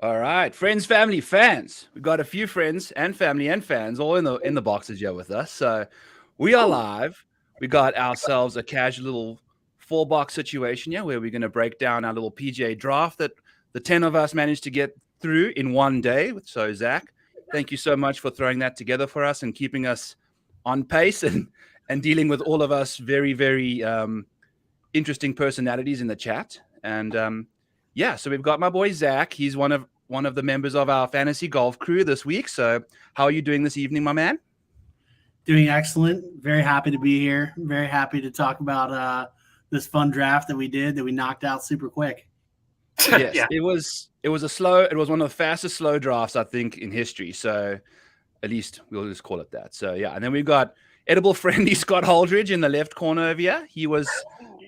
All right, friends, family, fans. We've got a few friends and family and fans all in the boxes here with us. So we are live. We got ourselves a casual little 4 box situation, yeah, where we're going to break down our little PGA draft that the 10 of us managed to get through in one day. So Zach, thank you so much for throwing that together for us and keeping us on pace and dealing with all of us very interesting personalities in the chat. And yeah, so we've got my boy Zach. He's one of the members of our fantasy golf crew this week. So how are you doing this evening, my man? Doing excellent. Very happy to be here. Very happy to talk about this fun draft that we did that we knocked out super quick. Yes, yeah. It was one of the fastest slow drafts I think in history. So at least we'll just call it that. So yeah, and then we've got edible friendly Scott Holdridge in the left corner over here. He was,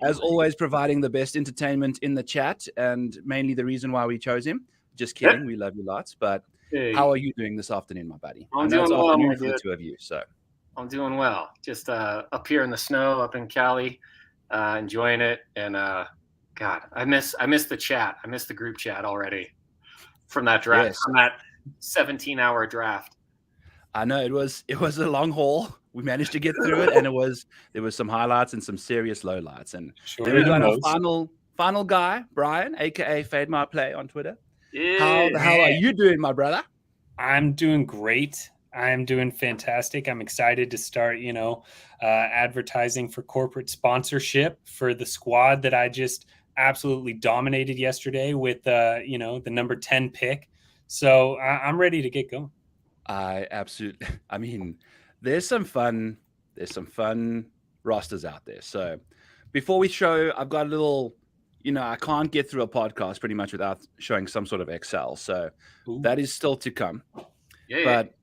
as always, providing the best entertainment in the chat and mainly the reason why we chose him. Just kidding. We love you lots. But how are you doing this afternoon, my buddy? I'm doing well, afternoon for the two of you. So I'm doing well. Just up here in the snow, up in Cali, enjoying it. And God, I miss the chat. I miss the group chat already from that draft, from that 17-hour draft. I know it was a long haul. We managed to get through it, and there was some highlights and some serious lowlights. And then we got our final guy, Brian, aka Fade My Play on Twitter. Yeah. How are you doing, my brother? I'm doing great. I'm doing fantastic. I'm excited to start, advertising for corporate sponsorship for the squad that I just absolutely dominated yesterday with, the number 10 pick. So I'm ready to get going. I mean, there's some fun rosters out there. So before we show, I've got a little, I can't get through a podcast pretty much without showing some sort of Excel. So that is still to come. Yeah. But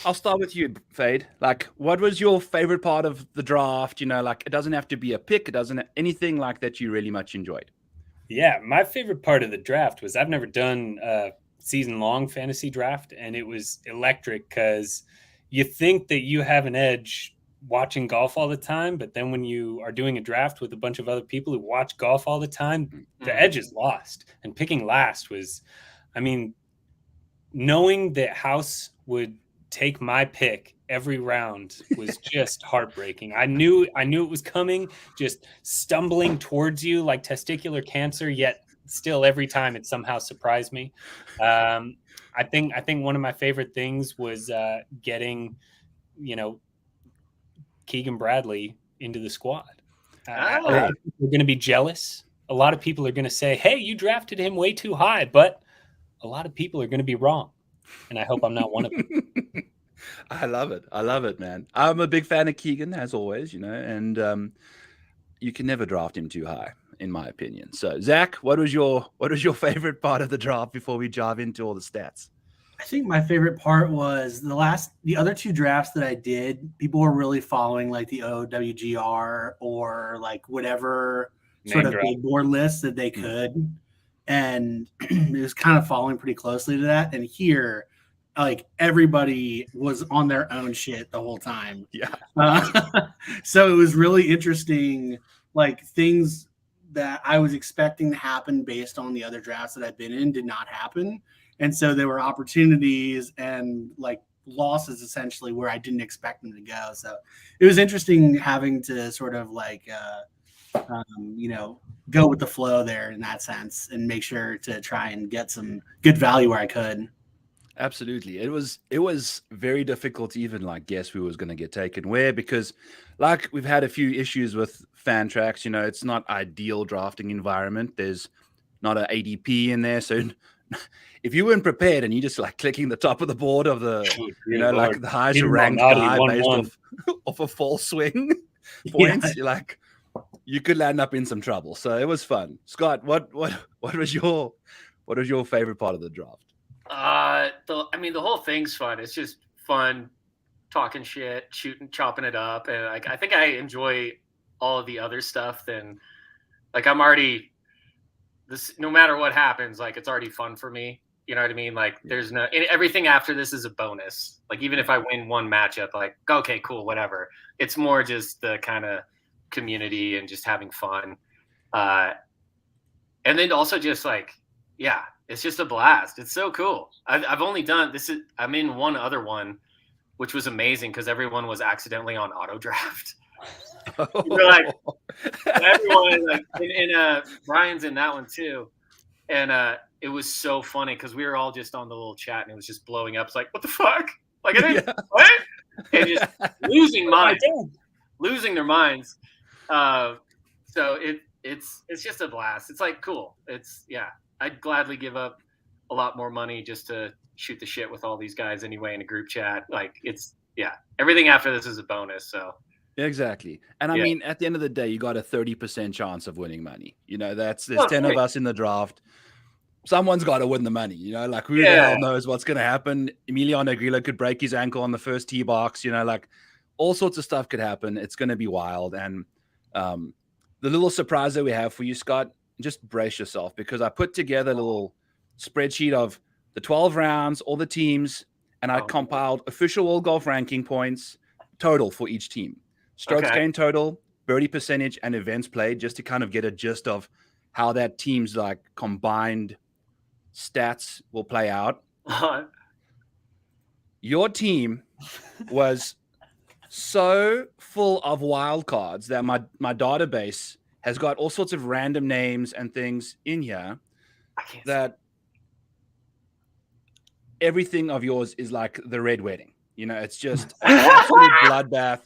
I'll start with you, Fade. Like, what was your favorite part of the draft? Like, it doesn't have to be a pick. It doesn't anything like that you really much enjoyed. Yeah, my favorite part of the draft was I've never done a season-long fantasy draft, and it was electric because you think that you have an edge watching golf all the time, but then when you are doing a draft with a bunch of other people who watch golf all the time, the edge is lost. And picking last was, knowing that House would take my pick every round was just heartbreaking. I knew it was coming, just stumbling towards you like testicular cancer, yet still every time it somehow surprised me. I think one of my favorite things was getting, Keegan Bradley into the squad. A lot of people are going to be jealous. A lot of people are going to say, hey, you drafted him way too high, but a lot of people are going to be wrong. And I hope I'm not one of them. I love it, man. I'm a big fan of Keegan, as always, and you can never draft him too high, in my opinion. So, Zach, what was your favorite part of the draft before we dive into all the stats? I think my favorite part was the other two drafts that I did. People were really following like the OWGR or like whatever sort of big board list that they could. And it was kind of following pretty closely to that. And here, like everybody was on their own shit the whole time. Yeah. So it was really interesting, like things that I was expecting to happen based on the other drafts that I've been in did not happen. And so there were opportunities and like losses essentially where I didn't expect them to go. So it was interesting having to sort of like, go with the flow there in that sense and make sure to try and get some good value where I could. Absolutely. It was very difficult to even like guess who was going to get taken where, because like we've had a few issues with fan tracks, it's not ideal drafting environment. There's not an ADP in there. So if you weren't prepared and you just like clicking the top of the board of the, like the highest ranked guy based off a false swing points, you're like, you could land up in some trouble. So it was fun. Scott, what was your favorite part of the draft? The whole thing's fun. It's just fun talking shit, chopping it up. And like, I think I enjoy all of the other stuff. Then like, I'm already this, no matter what happens, like it's already fun for me. You know what I mean? Like there's everything after this is a bonus. Like even if I win one matchup, like, okay, cool, whatever. It's more just the kind of community and just having fun. And then also just like, yeah, It's just a blast. It's so cool. I've only done this. I'm in one other one, which was amazing because everyone was accidentally on auto draft. We're like, everyone like in Brian's in that one too, and it was so funny because we were all just on the little chat and it was just blowing up. It's like, what the fuck? Like I didn't what? And just losing their minds. So it's just a blast. It's like cool. I'd gladly give up a lot more money just to shoot the shit with all these guys anyway in a group chat. Like everything after this is a bonus. So exactly. And I mean, at the end of the day, you got a 30% chance of winning money. There's 10 of us in the draft. Someone's got to win the money, like who the hell knows what's going to happen. Emiliano Grillo could break his ankle on the first tee box, like all sorts of stuff could happen. It's going to be wild. And the little surprise that we have for you, Scott, just brace yourself because I put together a little spreadsheet of the 12 rounds, all the teams, and I compiled official World Golf ranking points total for each team. Strokes gained total, birdie percentage, and events played, just to kind of get a gist of how that team's like combined stats will play out. Your team was so full of wild cards that my database has got all sorts of random names and things in here that everything of yours is like the red wedding. It's just an absolute bloodbath.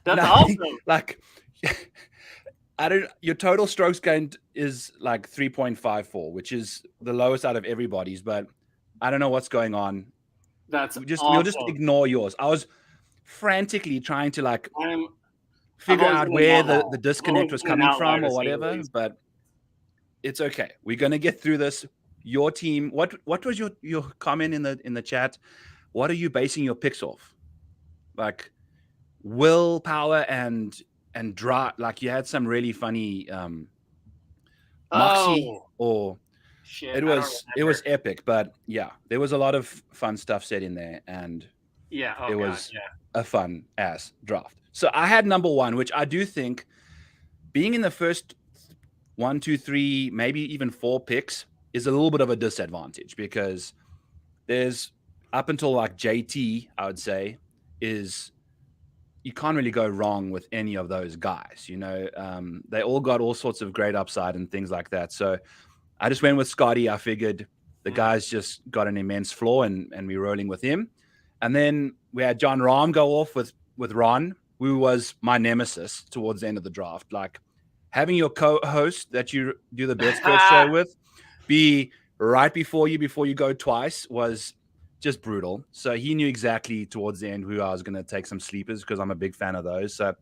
That's awesome. Like, your total strokes gained is like 3.54, which is the lowest out of everybody's, but I don't know what's going on. That's we'll just ignore yours. I was frantically trying to figure out where the disconnect was coming from or whatever, but it's okay. We're going to get through this. Your team, what was your comment in the chat? What are you basing your picks off? Like willpower and draw, like you had some really funny moxie or shit, it was epic, but there was a lot of fun stuff said in there, and it was a fun ass draft. So I had number one, which I do think being in the first 1, 2, 3, maybe even 4 picks is a little bit of a disadvantage because there's up until like JT, I would say, is you can't really go wrong with any of those guys. They all got all sorts of great upside and things like that. So I just went with Scotty. I figured the guy's just got an immense floor and we're rolling with him. And then we had John Rahm go off with Ron, who was my nemesis towards the end of the draft. Like having your co-host that you do the Bet Spread show with be right before you go twice was just brutal. So he knew exactly towards the end who I was going to take some sleepers because I'm a big fan of those. So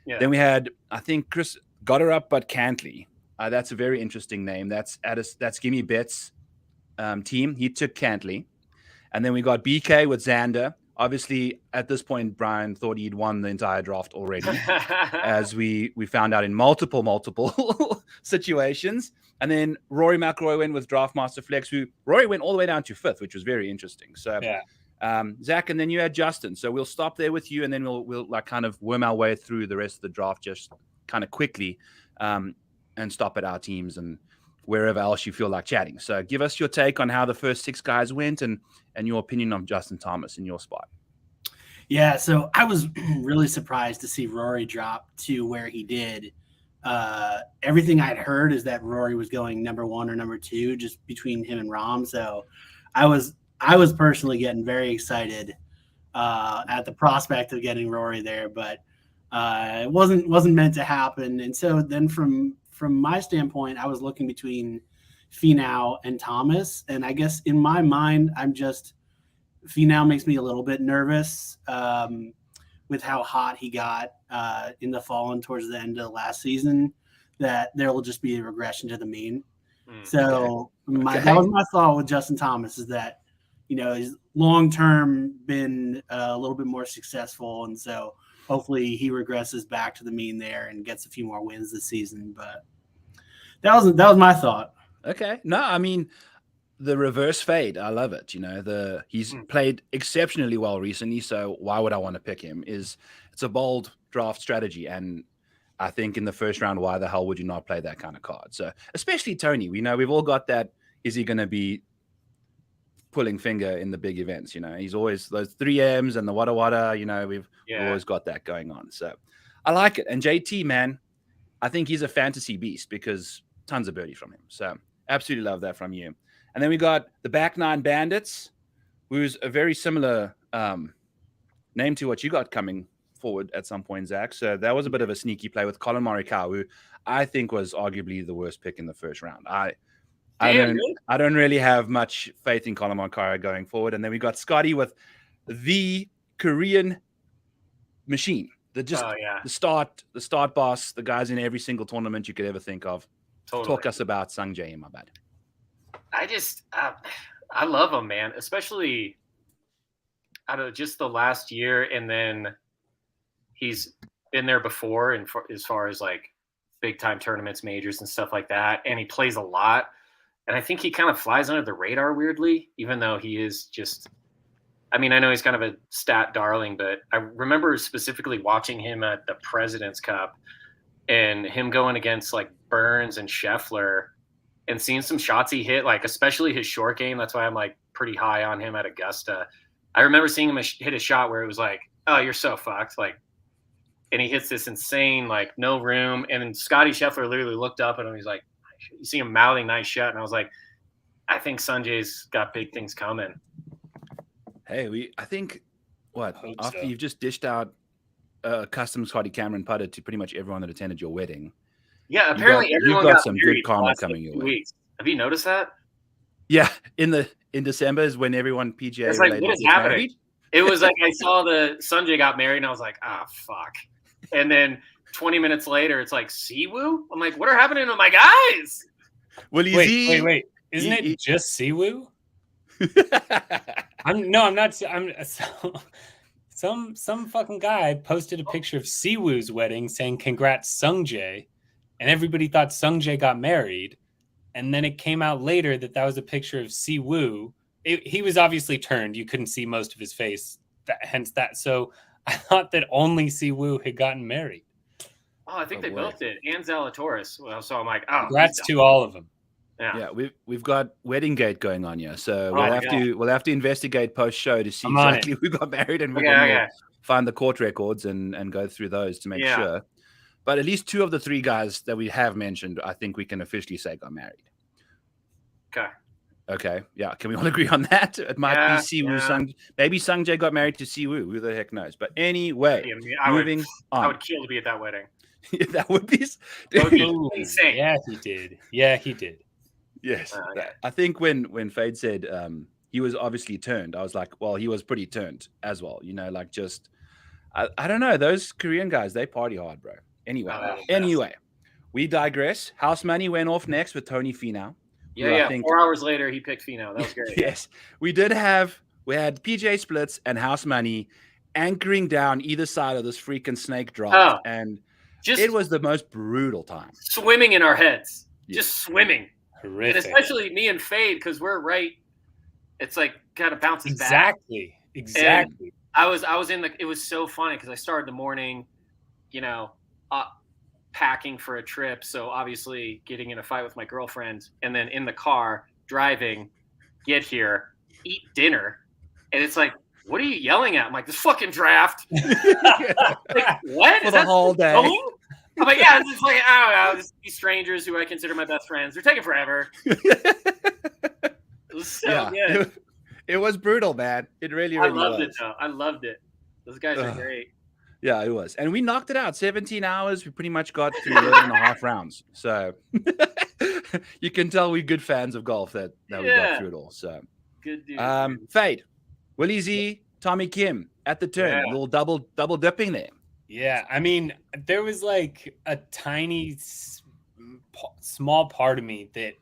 then we had, I think Chris got her up, but Cantley. That's a very interesting name. That's Gimme Bet's team. He took Cantley. And then we got BK with Xander. Obviously, at this point, Brian thought he'd won the entire draft already, as we found out in multiple situations. And then Rory McIlroy went with Draft Master Flex, who Rory went all the way down to 5th, which was very interesting. So, Zach, and then you had Justin. So we'll stop there with you, and then we'll like kind of worm our way through the rest of the draft just kind of quickly, and stop at our teams and wherever else you feel like chatting. So give us your take on how the first 6 guys went and your opinion on Justin Thomas in your spot. Yeah, so I was really surprised to see Rory drop to where he did. Everything I'd heard is that Rory was going number 1 or number 2 just between him and Rahm. So I was personally getting very excited at the prospect of getting Rory there, but it wasn't meant to happen. And so then from my standpoint, I was looking between Finau and Thomas, and I guess in my mind, Finau makes me a little bit nervous with how hot he got in the fall and towards the end of last season, that there will just be a regression to the mean. So that was my thought with Justin Thomas, is that, he's long-term been a little bit more successful. And so hopefully he regresses back to the mean there and gets a few more wins this season. But that was my thought. Okay. No, I mean, the reverse fade, I love it. He's played exceptionally well recently, so why would I want to pick him? It's a bold draft strategy, and I think in the first round, why the hell would you not play that kind of card? So especially Tony, we know we've all got that. Is he going to be pulling finger in the big events. He's always those 3Ms and the wada wada. We've always got that going on. So I like it. And JT, man, I think he's a fantasy beast because tons of birdie from him. So absolutely love that from you. And then we got the Back Nine Bandits, who's a very similar name to what you got coming forward at some point, Zach. So that was a bit of a sneaky play with Colin Morikawa, who I think was arguably the worst pick in the first round. I don't really have much faith in Colin Morikawa going forward. And then we got Scotty with the Korean machine, the start boss, the guys in every single tournament you could ever think of. Totally. Talk us about Sungjae, my bad. I love him, man, especially out of just the last year, and then he's been there before, and as far as like big time tournaments, majors, and stuff like that, and he plays a lot. And I think he kind of flies under the radar weirdly, even though he is just. I mean, I know he's kind of a stat darling, but I remember specifically watching him at the President's Cup, and him going against like Burns and Scheffler, and seeing some shots he hit, like especially his short game. That's why I'm like pretty high on him at Augusta. I remember seeing him hit a shot where it was like, oh, you're so fucked. Like, and he hits this insane, like no room. And then Scotty Scheffler literally looked up at him. He's like, you see him mouthing nice shot. And I was like, I think Sanjay's got big things coming. Hey, I think after you've just dished out a custom Scotty Cameron putter to pretty much everyone that attended your wedding. Yeah, apparently everyone got got some good karma coming your way. Weeks. Have you noticed that? Yeah, in December is when everyone PGA. It's like, what is happening? Married? It was like I saw the Sanjay got married, and I was like, fuck. And then 20 minutes later, it's like Siwoo. I'm like, what are happening to my guys? Well, wait. Isn't it just Siwoo? I'm not. Some fucking guy posted a picture of Siwoo's wedding saying congrats Sungjae, and everybody thought Sungjae got married, and then it came out later that was a picture of Siwoo. He was obviously turned; you couldn't see most of his face. Hence that. So I thought that only Siwoo had gotten married. Oh, I think they both did, and Zalatoris. Well, so I'm like, congrats to all of them. Yeah, we've got wedding gate going on here, so we'll have to investigate post show to see exactly who got married, and we'll find the court records and go through those to make sure. But at least 2 of the 3 guys that we have mentioned, I think we can officially say got married. Okay. Yeah. Can we all agree on that? It might be Siwoo. Maybe Sungjae got married to Siwoo. Who the heck knows? But anyway, moving on. I would kill to be at that wedding. That would be insane. Yeah, he did. Yes. I think when Fade said he was obviously turned, I was like, well, he was pretty turned as well. Like just, I don't know. Those Korean guys, they party hard, bro. Anyway, we digress. House Money went off next with Tony Finau. Yeah. 4 hours later, he picked Finau. That was great. Yes. We had PGA Splits and House Money anchoring down either side of this freaking snake draft. And it was the most brutal time. Swimming in our heads. Yeah. Just swimming. Horrific. And especially me and Fade, because we're right. It's like kind of bounces back. Exactly. And I was in it was so funny because I started the morning, packing for a trip. So obviously getting in a fight with my girlfriend, and then in the car driving, get here, eat dinner. And it's like, what are you yelling at? I'm like, this fucking draft. Like, what? For the whole day. I'm like, yeah, it's like, I don't know, these strangers who I consider my best friends, they're taking forever. It was so good. It was brutal, man. It really was. I loved it, though. I loved it. Those guys are great. Yeah, it was. And we knocked it out. 17 hours. We pretty much got through 11.5 rounds. So you can tell we're good fans of golf that we got through it all. So good dude. Fade, Willie Z, Tommy Kim at the turn. A little double dipping there. Yeah, I mean, there was like a tiny, small part of me that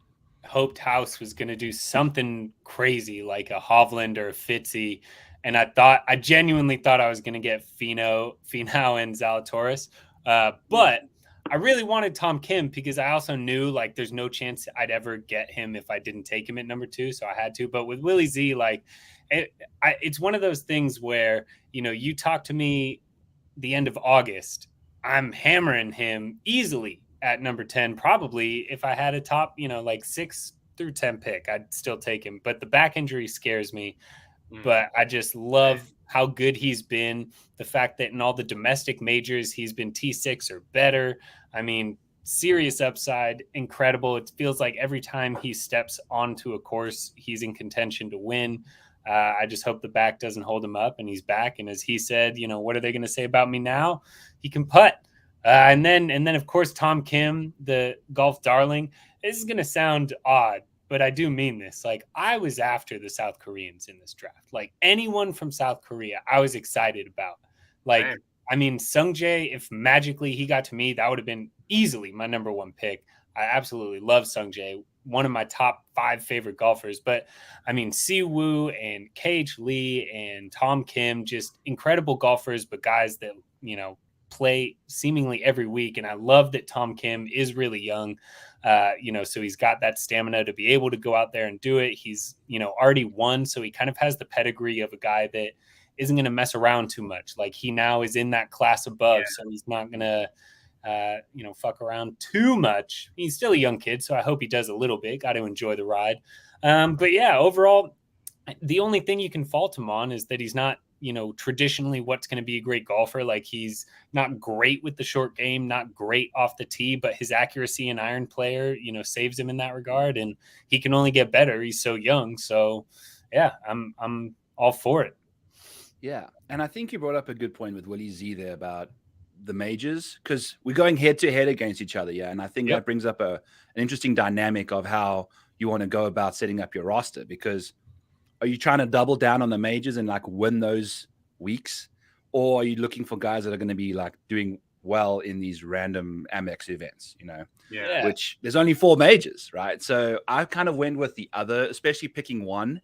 hoped House was going to do something crazy, like a Hovland or a Fitzy, and I genuinely thought I was going to get Finau and Zalatoris, but I really wanted Tom Kim because I also knew like there's no chance I'd ever get him if I didn't take him at number 2, so I had to. But with Willie Z, like it's one of those things where you talk to me the end of August, I'm hammering him easily at number 10, probably if I had a top, like 6 through 10 pick. I'd still take him, but the back injury scares me. But I just love how good he's been. The fact that in all the domestic majors, he's been T6 or better. I mean, serious upside, incredible. It feels like every time he steps onto a course, he's in contention to win. I just hope the back doesn't hold him up and he's back. And as he said, you know, what are they going to say about me now? He can putt. And then of course, Tom Kim, the golf darling. This is going to sound odd, but I do mean this. Like, I was after the South Koreans in this draft. Like, anyone from South Korea, I was excited about. Like, man. I mean, Sungjae, if magically he got to me, that would have been easily my number one pick. I absolutely love Sungjae, one of my top 5 favorite golfers. But I mean, Siwoo and KH Lee and Tom Kim, just incredible golfers, but guys that, you know, play seemingly every week. And I love that Tom Kim is really young. You know, so he's got that stamina to be able to go out there and do it. He's, you know, already won. So he kind of has the pedigree of a guy that isn't going to mess around too much. Like, he now is in that class above. So he's not going to, you know, fuck around too much. He's still a young kid, so I hope he does a little bit. Got to enjoy the ride. But yeah, overall, the only thing you can fault him on is that he's not, you know, traditionally what's going to be a great golfer. Like, he's not great with the short game, not great off the tee, but his accuracy and iron player, you know, saves him in that regard, and he can only get better. He's so young. So yeah, I'm all for it. Yeah. And I think you brought up a good point with Willie Z there about the majors, because we're going head to head against each other. Yeah. And I think that brings up an interesting dynamic of how you want to go about setting up your roster, because are you trying to double down on the majors and like win those weeks? Or are you looking for guys that are going to be like doing well in these random Amex events, you know, which there's only 4 majors, right? So I kind of went with the other, especially picking one.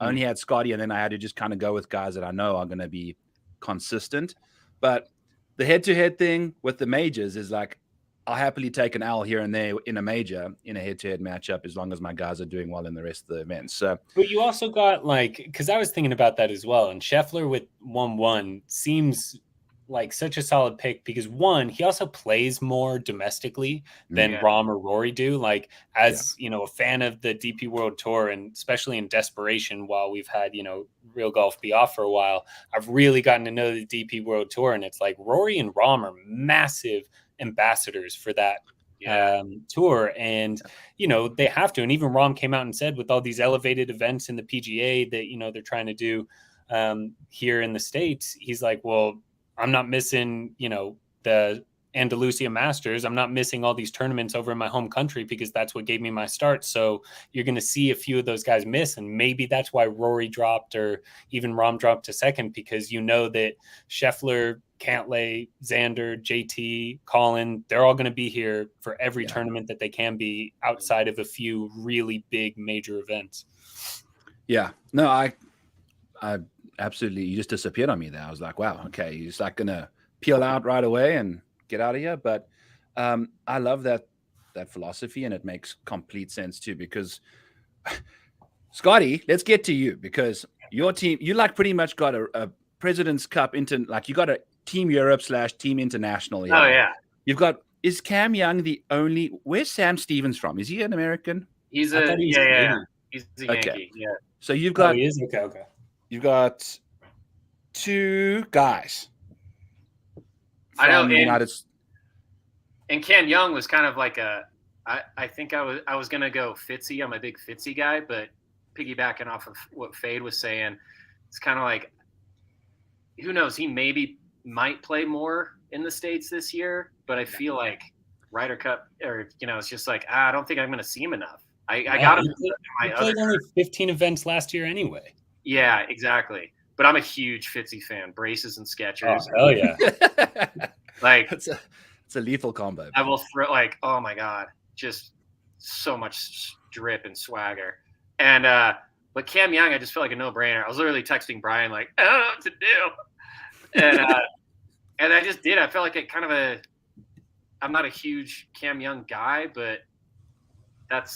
I only had Scotty, and then I had to just kind of go with guys that I know are going to be consistent. But the head-to-head thing with the majors is like, I'll happily take an L here and there in a major, in a head-to-head matchup, as long as my guys are doing well in the rest of the events. So, but you also got, like, because I was thinking about that as well, and Scheffler with 1-1 seems like such a solid pick, because one, he also plays more domestically than Rahm or Rory do. Like, as you know, a fan of the DP World Tour, and especially in desperation, while we've had, you know, real golf be off for a while, I've really gotten to know the DP World Tour, and it's like Rory and Rahm are massive ambassadors for that tour, and you know, they have to. And even Rahm came out and said, with all these elevated events in the PGA that, you know, they're trying to do here in the States, he's like, well, I'm not missing, you know, the Andalusia Masters. I'm not missing all these tournaments over in my home country, because that's what gave me my start. So you're going to see a few of those guys miss. And maybe that's why Rory dropped, or even Rahm dropped to second, because you know that Scheffler, Cantlay, Xander, JT, Colin, they're all going to be here for every tournament that they can be, outside of a few really big major events. Yeah. No, I absolutely, you just disappeared on me there. I was like, wow, okay, you're just like gonna peel out right away and get out of here. But I love that philosophy, and it makes complete sense too, because Scotty, let's get to you, because your team, you like pretty much got a President's Cup like you got a Team Europe / Team International here. Oh yeah. You've got, is Cam Young the only, where's Sam Stevens from? Is he an American? He's a He's a Yankee. Yeah. So you've got he is? Okay. You've got 2 guys. I know. And Ken Young was kind of like I think I was going to go Fitzy. I'm a big Fitzy guy, but piggybacking off of what Fade was saying, it's kind of like, who knows? He might play more in the States this year, but I feel like Ryder Cup, or, you know, it's just like, I don't think I'm going to see him enough. I got him. He played only 15 events last year anyway. Yeah, exactly. But I'm a huge Fitzy fan. Braces and Skechers. Oh, hell yeah. Like, it's a lethal combo. I will throw, like, oh my God, just so much drip and swagger. And but Cam Young, I just feel like a no-brainer. I was literally texting Brian, like, I don't know what to do. And I just did. I felt like I'm not a huge Cam Young guy, but that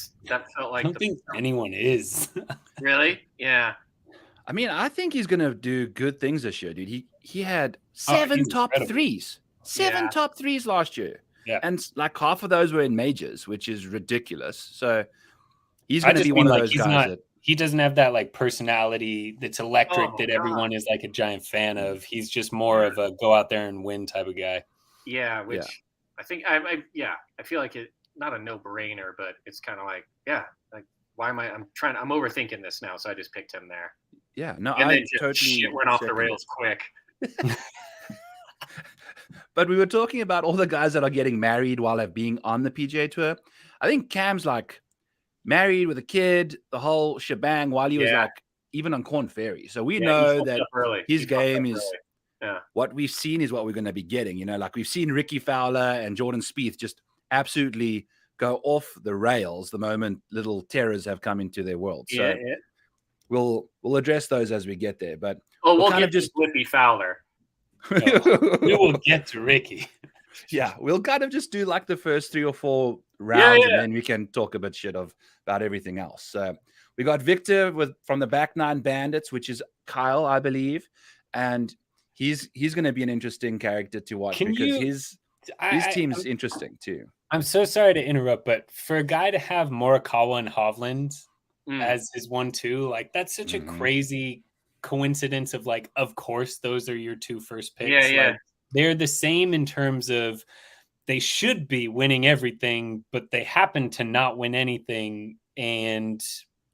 felt like. I don't think anyone is. Really? Yeah. I mean, I think he's going to do good things this year, dude. He had 7 top threes. 7 top threes last year. Yeah. And like half of those were in majors, which is ridiculous. So He's going to be one of those guys he doesn't have that like personality that's electric that God. everyone is like a giant fan of. He's just more of a go out there and win type of guy. Yeah, which I think I feel like it not a no-brainer, but it's kind of like, like why am I'm overthinking this now, so I just picked him there. Yeah, no, and I then totally shit went off the rails quick. But we were talking about all the guys that are getting married while they're being on the PGA Tour. I think Cam's like married with a kid, the whole shebang, while he was like even on Corn Ferry. So we know that his game is what we've seen is what we're going to be getting. You know, like we've seen Ricky Fowler and Jordan Spieth just absolutely go off the rails the moment little terrors have come into their world. So we'll address those as we get there. But we'll kind of just Ricky Fowler. We will get to Ricky. Yeah, we'll kind of just do like the first 3 or 4 rounds, and then we can talk a bit shit about everything else. So we got Victor from the Back Nine Bandits, which is Kyle, I believe, and he's going to be an interesting character to watch his team's interesting too. I'm so sorry to interrupt, but for a guy to have Morikawa and Hovland as his 1-2, like that's such a crazy coincidence of like, of course, those are your 2 first picks. Like, they're the same in terms of they should be winning everything, but they happen to not win anything, and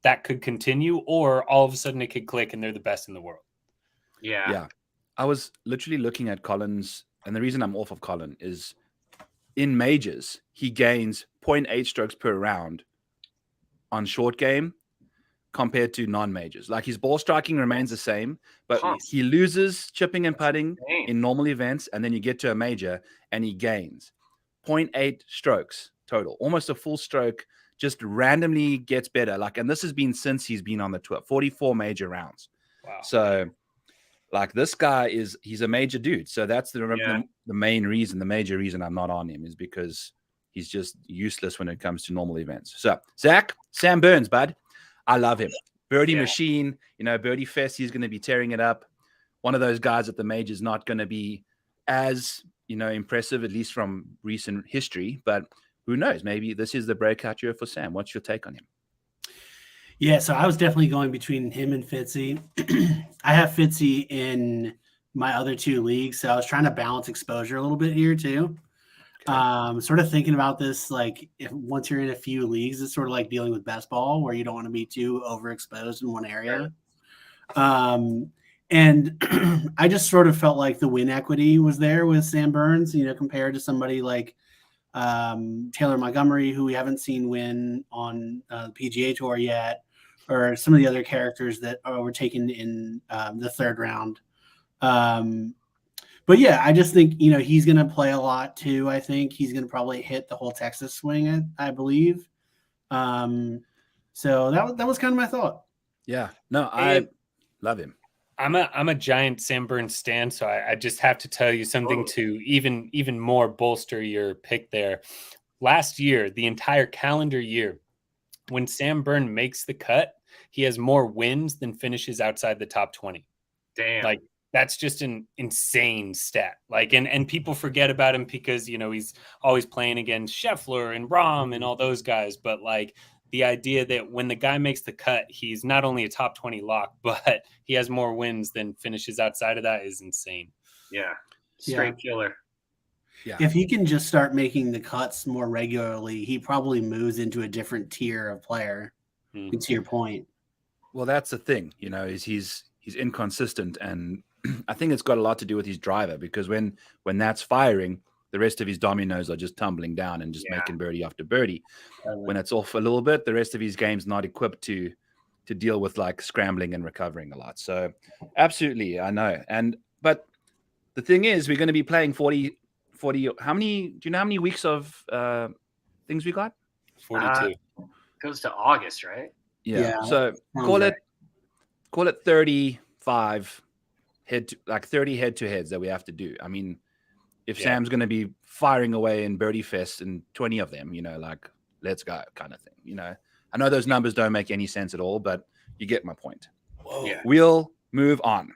that could continue, or all of a sudden it could click and they're the best in the world. Yeah. I was literally looking at Collins, and the reason I'm off of Colin is in majors, he gains 0.8 strokes per round on short game compared to non-majors. Like his ball striking remains the same, but he loses chipping and putting in normal events, and then you get to a major and he gains 0.8 strokes total, almost a full stroke, just randomly gets better. Like, and this has been since he's been on the tour, 44 major rounds. Wow. So like this guy he's a major dude. So that's the major reason I'm not on him is because he's just useless when it comes to normal events. So Zach, Sam Burns, bud. I love him. Birdie machine, Birdie Fest, he's going to be tearing it up. One of those guys at the majors not going to be as, impressive, at least from recent history. But who knows? Maybe this is the breakout year for Sam. What's your take on him? Yeah, so I was definitely going between him and Fitzy. I have Fitzy in my other 2 leagues, so I was trying to balance exposure a little bit here too. Sort of thinking about this, like if once you're in a few leagues, it's sort of like dealing with best ball where you don't want to be too overexposed in one area. And I just sort of felt like the win equity was there with Sam Burns, compared to somebody like Taylor Montgomery, who we haven't seen win on the PGA Tour yet, or some of the other characters that were taken in the 3rd round. But yeah, I just think, he's going to play a lot too. I think he's going to probably hit the whole Texas swing, I believe. So that was kind of my thought. Yeah, no, I love him. I'm a giant Sam Burns stan, so I just have to tell you something to even more bolster your pick there. Last year, the entire calendar year, when Sam Burns makes the cut, he has more wins than finishes outside the top 20. Damn. Like, that's just an insane stat. Like, and people forget about him because, he's always playing against Scheffler and Rahm and all those guys. But like the idea that when the guy makes the cut, he's not only a top 20 lock, but he has more wins than finishes outside of that is insane. Yeah. Straight killer. Yeah. If he can just start making the cuts more regularly, he probably moves into a different tier of player. To your point. Well, that's the thing, is he's inconsistent, and I think it's got a lot to do with his driver, because when that's firing, the rest of his dominoes are just tumbling down and just making birdie after birdie. When it's off a little bit, the rest of his game's not equipped to deal with like scrambling and recovering a lot. So absolutely, I know. But the thing is, we're going to be playing 40. How many? Do you know how many weeks of things we got? 42. Goes to August, right? Yeah. So call it 35 30 head-to-heads that we have to do. I mean, if Sam's going to be firing away in Birdie Fest and 20 of them, like, let's go kind of thing, I know those numbers don't make any sense at all, but you get my point. Yeah. We'll move on.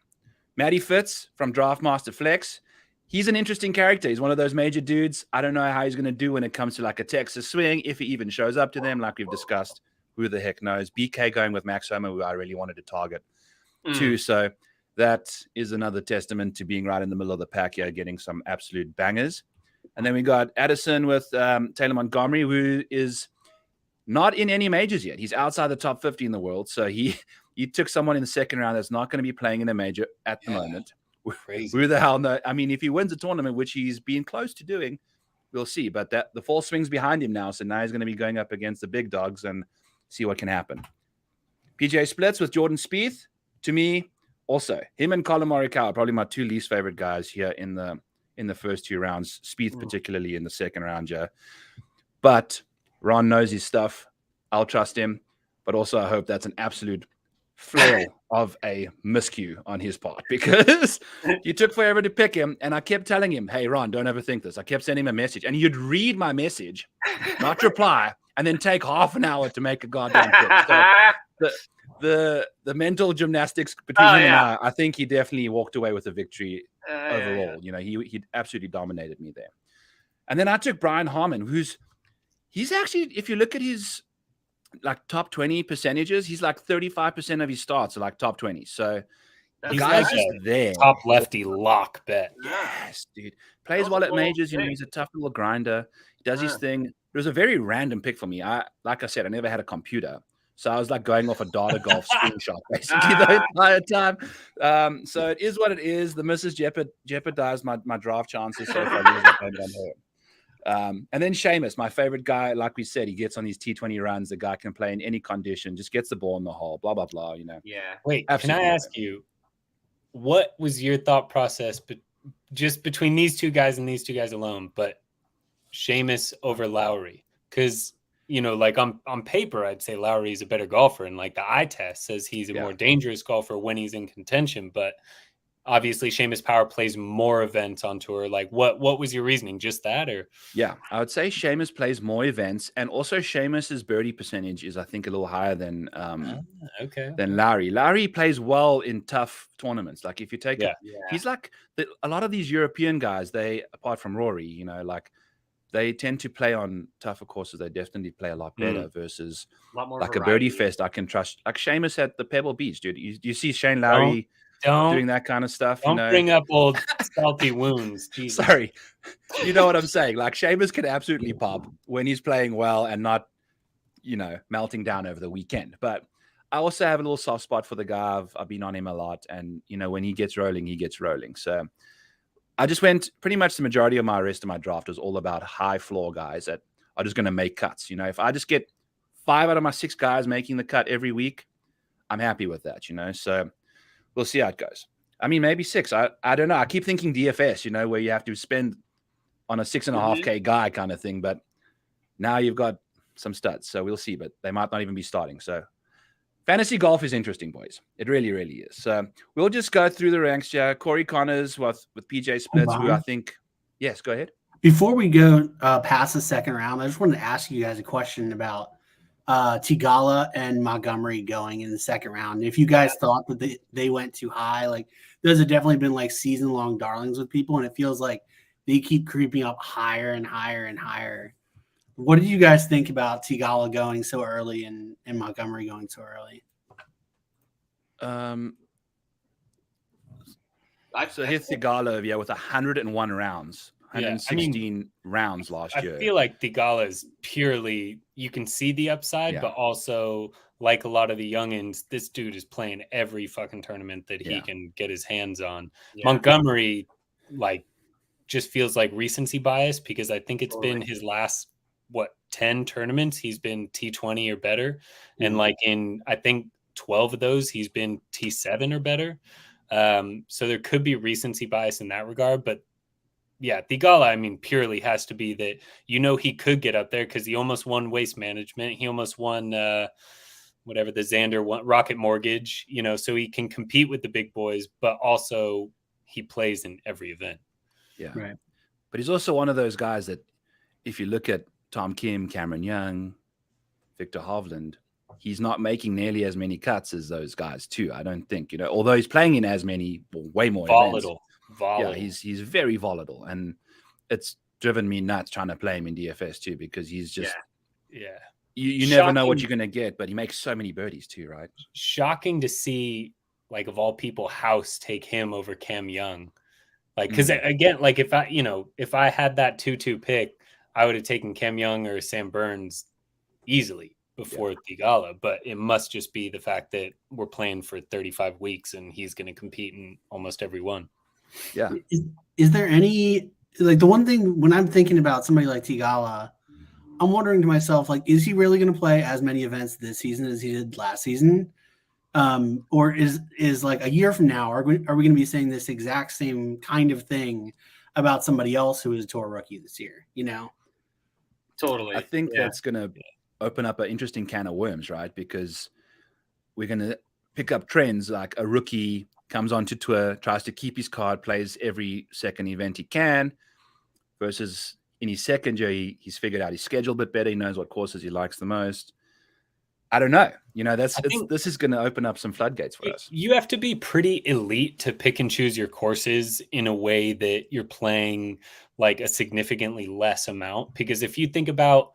Matty Fitz from Draftmaster Flex. He's an interesting character. He's one of those major dudes. I don't know how he's going to do when it comes to like a Texas swing, if he even shows up to them, like we've discussed. who the heck knows? BK going with Max Homer, who I really wanted to target too. So that is another testament to being right in the middle of the pack here, getting some absolute bangers. And then we got Addison with Taylor Montgomery, who is not in any majors yet. He's outside the top 50 in the world. So he took someone in the second round that's not going to be playing in a major at the moment. Crazy. Who the hell knows? I mean, if he wins a tournament, which he's been close to doing, we'll see. But the full swing's behind him now. So now he's going to be going up against the big dogs and see what can happen. PGA splits with Jordan Spieth. To me, also, him and Colin Morikawa are probably my two least favorite guys here in the first two rounds. Spieth particularly in the second round, yeah. But Ron knows his stuff. I'll trust him. But also I hope that's an absolute flail of a miscue on his part, because you took forever to pick him. And I kept telling him, hey, Ron, don't overthink this. I kept sending him a message. And you'd read my message, not reply, and then take half an hour to make a goddamn pick. So the mental gymnastics between him and I think he definitely walked away with a victory overall. You know, he absolutely dominated me there. And then I took Brian Harman, he's actually, if you look at his like top 20 percentages, he's like 35% of his starts are like top 20. So the guy's just there. Top lefty lock bet. Yes, dude. Plays well at majors. You know, he's a tough little grinder. He does his thing. It was a very random pick for me. Like I said, I never had a computer. So I was like going off a data golf screenshot basically the entire time. So it is what it is. The misses jeopardized my draft chances. So if I lose, I blame it on her. And then Seamus, my favorite guy, like we said, he gets on these T20 runs. The guy can play in any condition, just gets the ball in the hole, blah, blah, blah, you know. Yeah. Wait, absolutely. Can I ask you, what was your thought process just between these two guys and these two guys alone, but Seamus over Lowry? Because, you know, like on paper, I'd say Lowry's a better golfer, and like the eye test says he's a more dangerous golfer when he's in contention, but obviously Seamus Power plays more events on tour. Like what was your reasoning? Just that? Or yeah, I would say Seamus plays more events, and also Seamus's birdie percentage is I think a little higher than than Lowry. Lowry plays well in tough tournaments. Like if you take he's like a lot of these European guys, they, apart from Rory, you know, like they tend to play on tougher courses. They definitely play a lot better versus a lot more like variety. A birdie fest. I can trust, like Seamus at the Pebble Beach, dude. You see Shane Lowry doing that kind of stuff. Don't bring up old salty wounds. Jesus. Sorry. You know what I'm saying? Like Seamus can absolutely pop when he's playing well and not, you know, melting down over the weekend. But I also have a little soft spot for the guy. I've been on him a lot. And, you know, when he gets rolling, he gets rolling. So I just went pretty much the majority of my rest of my draft was all about high floor guys that are just going to make cuts. You know, if I just get 5 out of my 6 guys making the cut every week, I'm happy with that, you know. So we'll see how it goes. I mean, maybe 6. I don't know. I keep thinking DFS, you know, where you have to spend on a 6.5K guy kind of thing. But now you've got some studs. So we'll see. But they might not even be starting. So fantasy golf is interesting, boys. It really, really is. So we'll just go through the ranks here. Corey Connors with PJ Splits, who I think – yes, go ahead. Before we go past the second round, I just wanted to ask you guys a question about Tigala and Montgomery going in the second round. If you guys thought that they went too high, like those have definitely been like season-long darlings with people, and it feels like they keep creeping up higher and higher and higher. What did you guys think about Tigala going so early and Montgomery going so early? So here's Tigala, with 101 rounds. 116 rounds last year. I feel like Tigala is purely, you can see the upside, but also like a lot of the youngins, this dude is playing every fucking tournament that he can get his hands on. Yeah. Montgomery, like, just feels like recency bias because I think it's been his last, 10 tournaments, he's been T20 or better. Mm-hmm. And like in, I think 12 of those, he's been T7 or better. So there could be recency bias in that regard, but yeah, Tigala, I mean, purely has to be that, you know, he could get up there because he almost won Waste Management. He almost won whatever the Xander won, Rocket Mortgage, you know, so he can compete with the big boys, but also he plays in every event. Yeah. Right. But he's also one of those guys that if you look at Tom Kim, Cameron Young, Victor Hovland, he's not making nearly as many cuts as those guys too. I don't think, you know, although he's playing in as many, way more volatile. Yeah, he's very volatile, and it's driven me nuts trying to play him in DFS too because he's just you never know what you're going to get, but he makes so many birdies too, right? Shocking to see, like, of all people, House take him over Cam Young. Like, because again, like if I had that 2-2 pick, I would have taken Cam Young or Sam Burns easily before Theegala. But it must just be the fact that we're playing for 35 weeks and he's going to compete in almost every one. Yeah. Is there any, like, the one thing when I'm thinking about somebody like Theegala, I'm wondering to myself, like, is he really going to play as many events this season as he did last season? Or is like a year from now, are we going to be saying this exact same kind of thing about somebody else who is a tour rookie this year? You know, totally. I think that's going to open up an interesting can of worms, right? Because we're going to pick up trends like a rookie comes onto tour, tries to keep his card, plays every second event he can, versus in his second year, he's figured out his schedule a bit better. He knows what courses he likes the most. I don't know. You know, this is going to open up some floodgates for us. You have to be pretty elite to pick and choose your courses in a way that you're playing like a significantly less amount. Because if you think about,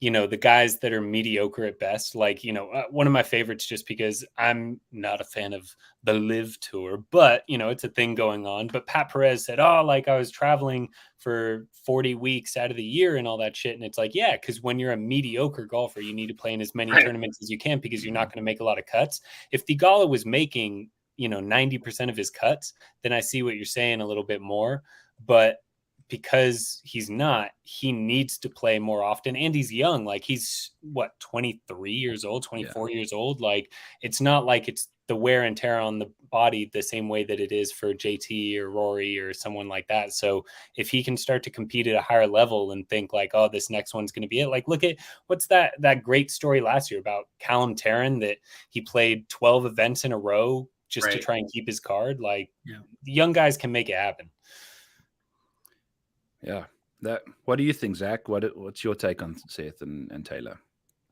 you know, the guys that are mediocre at best, like, you know, one of my favorites, just because I'm not a fan of the Live Tour, but, you know, it's a thing going on. But Pat Perez said, oh, like I was traveling for 40 weeks out of the year and all that shit. And it's like, yeah, because when you're a mediocre golfer, you need to play in as many tournaments as you can because you're not going to make a lot of cuts. If Theegala was making, you know, 90% of his cuts, then I see what you're saying a little bit more. But because he's not, he needs to play more often, and he's young. Like, he's 23 years old, 24 years old. Like, it's not like it's the wear and tear on the body the same way that it is for JT or Rory or someone like that. So if he can start to compete at a higher level and think like, oh, this next one's going to be it. Like, look at what's that great story last year about Callum Tarrant, that he played 12 events in a row just to try and keep his card. Like, the young guys can make it happen. Yeah. What do you think, Zach? What's your take on Seth and Taylor?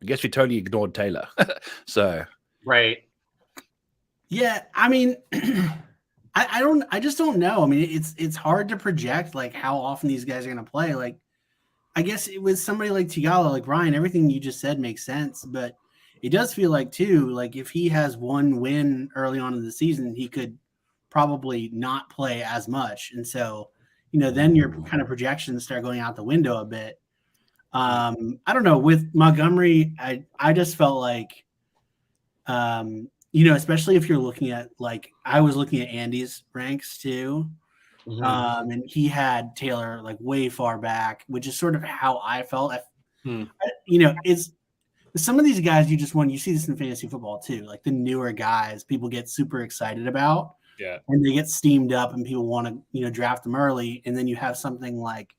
I guess we totally ignored Taylor. So right. Yeah, I mean, I just don't know. I mean, it's hard to project like how often these guys are going to play. Like, I guess it was somebody like Theegala, like Ryan, everything you just said makes sense, but it does feel like too, like if he has one win early on in the season, he could probably not play as much. And so, you know, then your kind of projections start going out the window a bit. I don't know, with Montgomery, I just felt like, you know, especially if you're looking at, like, I was looking at Andy's ranks too. And he had Taylor like way far back, which is sort of how I felt. You know, it's some of these guys you see this in fantasy football too, like the newer guys people get super excited about. Yeah. And they get steamed up and people want to, you know, draft them early. And then you have something like,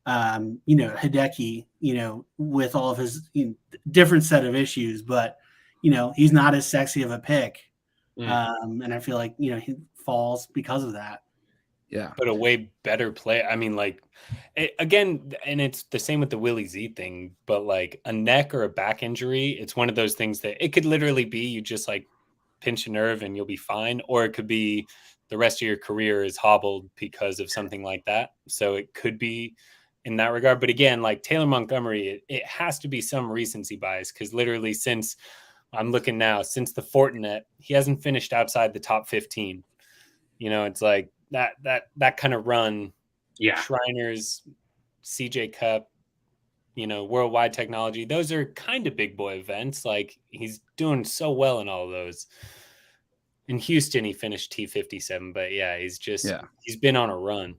you know, Hideki, you know, with all of his different set of issues, but, you know, he's not as sexy of a pick. And I feel like, you know, he falls because of that. Yeah. But a way better play. I mean, like, again, and it's the same with the Willie Z thing, but like a neck or a back injury, it's one of those things that it could literally be you just like pinch a nerve and you'll be fine, or it could be the rest of your career is hobbled because of something like that. So it could be in that regard. But again, like Taylor Montgomery, it has to be some recency bias, because literally since I'm looking now, since the Fortinet, he hasn't finished outside the top 15. You know, it's like that kind of run. Yeah. Shriners, CJ Cup, you know, Worldwide Technology, those are kind of big boy events. Like, he's doing so well in all of those. In Houston, he finished T57, but yeah, he's been on a run.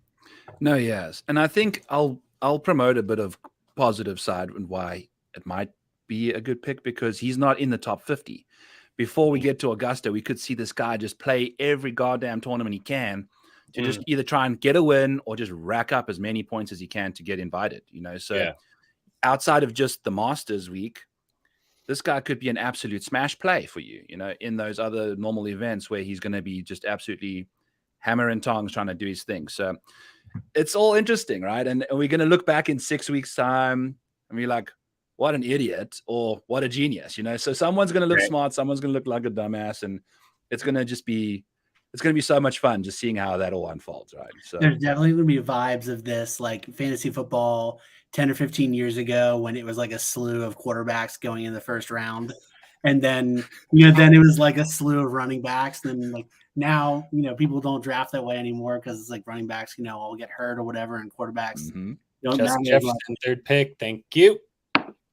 No, he has. And I think I'll promote a bit of positive side and why it might be a good pick, because he's not in the top 50. Before we get to Augusta, we could see this guy just play every goddamn tournament he can to just either try and get a win or just rack up as many points as he can to get invited, you know? So outside of just the Masters week, this guy could be an absolute smash play for you, you know, in those other normal events where he's going to be just absolutely hammer and tongs trying to do his thing. So it's all interesting, right? And we're going to look back in 6 weeks' time and be like, what an idiot or what a genius, you know? So someone's going to look smart, someone's going to look like a dumbass, and it's going to just be it's going to be so much fun just seeing how that all unfolds, right? So there's definitely going to be vibes of this, like fantasy football 10 or 15 years ago when it was like a slew of quarterbacks going in the first round. And then, then it was like a slew of running backs. Then like now, people don't draft that way anymore because it's like running backs, all get hurt or whatever, and quarterbacks don't Justin matter. Jefferson, third pick. Thank you.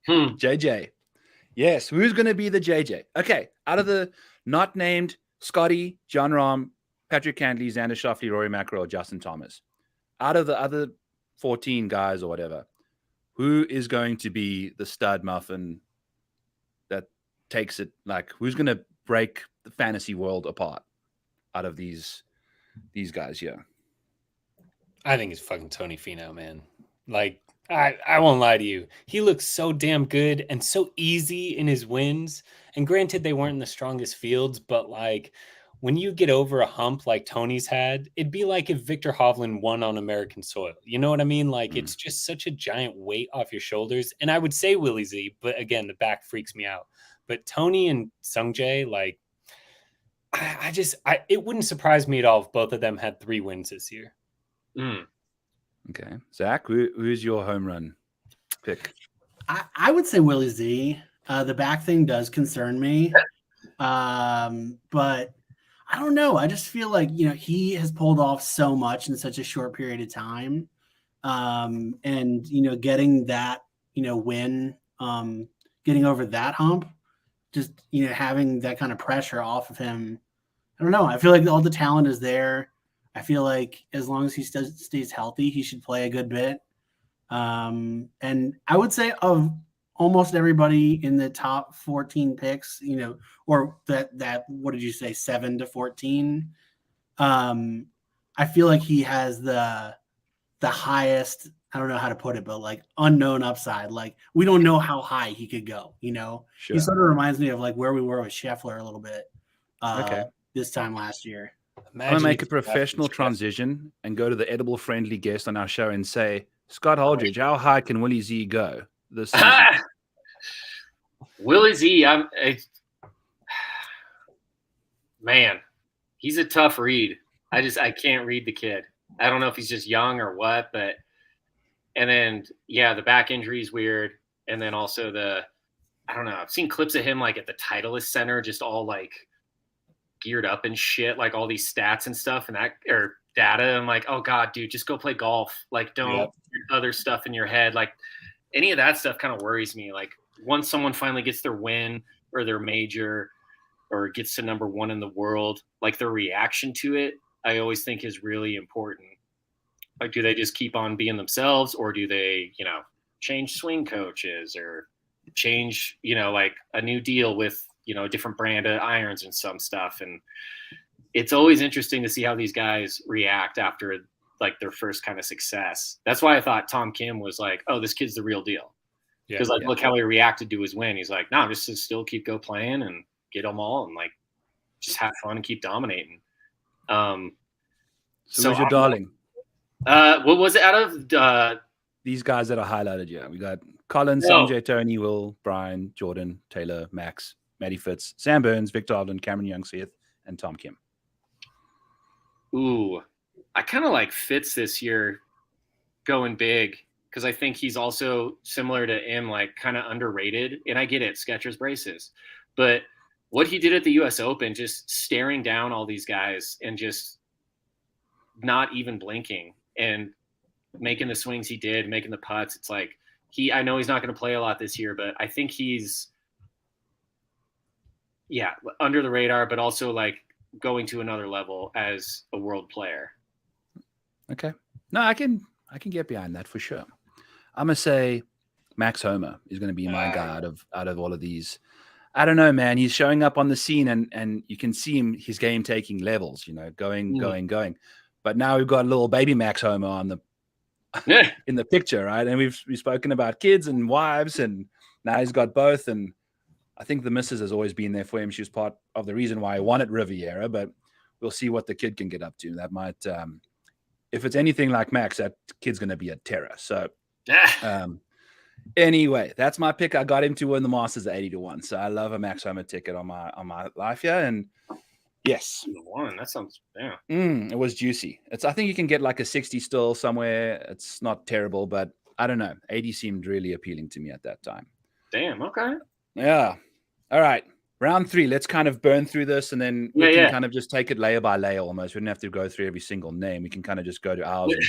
JJ. Yes. Who's going to be the JJ? Okay. Out of the not named Scotty, John Rahm, Patrick Cantley, Xander Schauffele, Rory McIlroy, Justin Thomas. Out of the other 14 guys or whatever, who is going to be the stud muffin that takes it? Like, who's going to break the fantasy world apart out of these guys here? I think it's fucking Tony Finau, man. Like, I won't lie to you. He looks so damn good and so easy in his wins. And granted, they weren't in the strongest fields, but like when you get over a hump like Tony's had, it'd be like if Victor Hovland won on American soil. You know what I mean? Like it's just such a giant weight off your shoulders. And I would say Willie Z, but again, the back freaks me out. But Tony and Sungjae, like, it wouldn't surprise me at all if both of them had 3 wins this year. Okay. Zach, who's your home run pick? I would say Willie Z. The back thing does concern me. But I don't know. I just feel like, he has pulled off so much in such a short period of time. And, getting that, win, getting over that hump, just, having that kind of pressure off of him. I don't know. I feel like all the talent is there. I feel like as long as he stays healthy, he should play a good bit. And I would say of almost everybody in the top 14 picks, or that what did you say, 7 to 14? I feel like he has the highest, I don't know how to put it, but like unknown upside. Like we don't know how high he could go, Sure. He sort of reminds me of like where we were with Scheffler a little bit Okay. this time last year. I'm going to make a professional transition and go to the edible friendly guest on our show and say, Scott Holdridge, how high can Willie Z go this season? Willie Z, man, he's a tough read. I can't read the kid. I don't know if he's just young or what, but and then the back injury is weird, and then also I don't know. I've seen clips of him like at the Titleist Center, just all like geared up and shit, like all these stats and stuff and that or data. I'm like, oh god, dude, just go play golf. Like, don't put other stuff in your head. Like any of that stuff kind of worries me. Like once someone finally gets their win or their major or gets to number 1 in the world, like their reaction to it, I always think is really important. Like, do they just keep on being themselves, or do they, change swing coaches or change, like a new deal with, a different brand of irons and some stuff. And it's always interesting to see how these guys react after like their first kind of success. That's why I thought Tom Kim was like, oh, this kid's the real deal. Because look how he reacted to his win. He's like, no, I'm just to still keep playing and get them all and like just have fun and keep dominating. So who's your darling? What was it out of these guys that are highlighted? Yeah, we got Colin, Sanjay, Tony, Will, Brian, Jordan, Taylor, Max, Matty Fitz, Sam Burns, Victor Hovland, Cameron Young-Smith, and Tom Kim. Ooh, I kind of like Fitz this year going big because I think he's also similar to him, like kind of underrated. And I get it, Skechers braces. But what he did at the U.S. Open, just staring down all these guys and just not even blinking and making the swings he did, making the putts. It's like I know he's not going to play a lot this year, but I think he's under the radar, but also like going to another level as a world player. Okay. No, I can get behind that for sure. I'm going to say Max Homa is going to be my guy out of all of these. I don't know, man. He's showing up on the scene and you can see his game taking levels, going. But now we've got a little baby Max Homa on in the picture, right? And we've spoken about kids and wives, and now he's got both. And I think the missus has always been there for him. She was part of the reason why he wanted Riviera, but we'll see what the kid can get up to. That might, if it's anything like Max, that kid's going to be a terror. So anyway, that's my pick. I got him to win the Masters at 80-1. So I love a Max Homa ticket on my life here. And Yes. 1. That sounds, yeah. It was juicy. I think you can get like a 60 still somewhere. It's not terrible, but I don't know. 80 seemed really appealing to me at that time. Damn. Okay. Yeah. All right. Round 3. Let's kind of burn through this, and then we can kind of just take it layer by layer almost. We don't have to go through every single name. We can kind of just go to ours and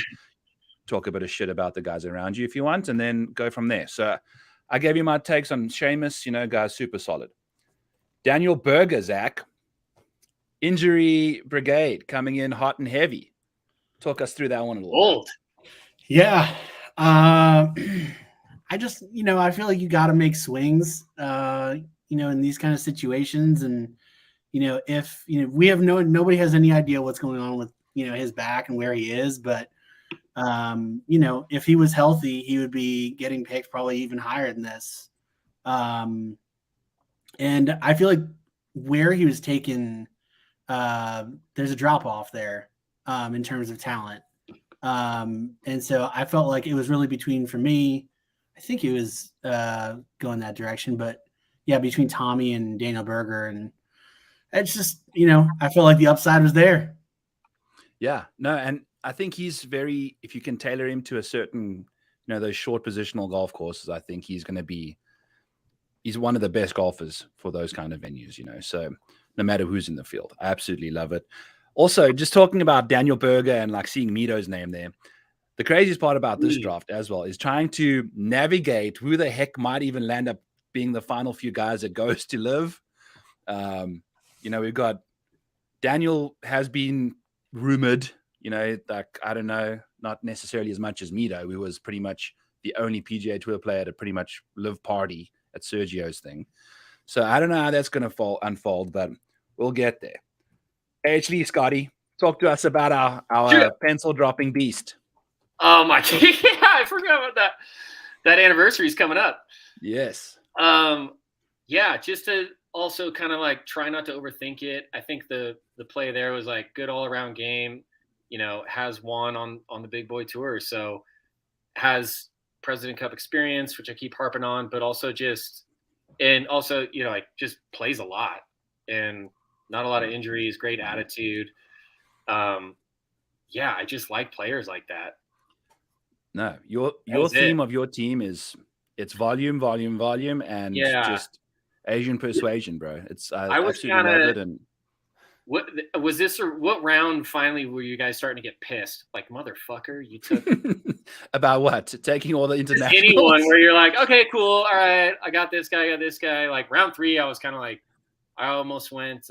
talk a bit of shit about the guys around you if you want, and then go from there. So I gave you my takes on Seamus, guys, super solid. Daniel Berger, Zach. Injury brigade coming in hot and heavy. Talk us through that one a little Old. Yeah. I just, I feel like you got to make swings, in these kind of situations. And, if, we have nobody has any idea what's going on with, his back and where he is. But, if he was healthy, he would be getting picked probably even higher than this. And I feel like where he was taken, there's a drop off there in terms of talent. And so I felt like it was really between, for me, I think it was going that direction, but yeah, between Tommy and Daniel Berger. And it's just, I feel like the upside was there. Yeah, no. And I think he's if you can tailor him to a certain, those short positional golf courses, I think he's one of the best golfers for those kind of venues, so no matter who's in the field. I absolutely love it. Also, just talking about Daniel Berger and like seeing Mito's name there, the craziest part about this draft as well is trying to navigate who the heck might even land up being the final few guys that goes to live. We've got Daniel has been rumored, like, I don't know, not necessarily as much as Mito, who was pretty much the only PGA Tour player to pretty much live party at Sergio's thing. So I don't know how that's going to unfold, but we'll get there. Actually, Scotty, talk to us about our pencil dropping beast. Oh my God. Yeah, I forgot about that. That anniversary is coming up. Yes. Yeah, just to also kind of like try not to overthink it. I think the play there was like good all around game, has won on the big boy tour. So has President Cup experience, which I keep harping on, but also just plays a lot and not a lot of injuries, great attitude. Yeah, I just like players like that. No, your theme of your team is it's volume, and just Asian persuasion, bro. I absolutely love it. And what was this, or what round finally were you guys starting to get pissed? Like, motherfucker, you took about what? Taking all the internationals? Anyone where you're like, okay, cool, all right, I got this guy. Like round 3, I was kind of like, I almost went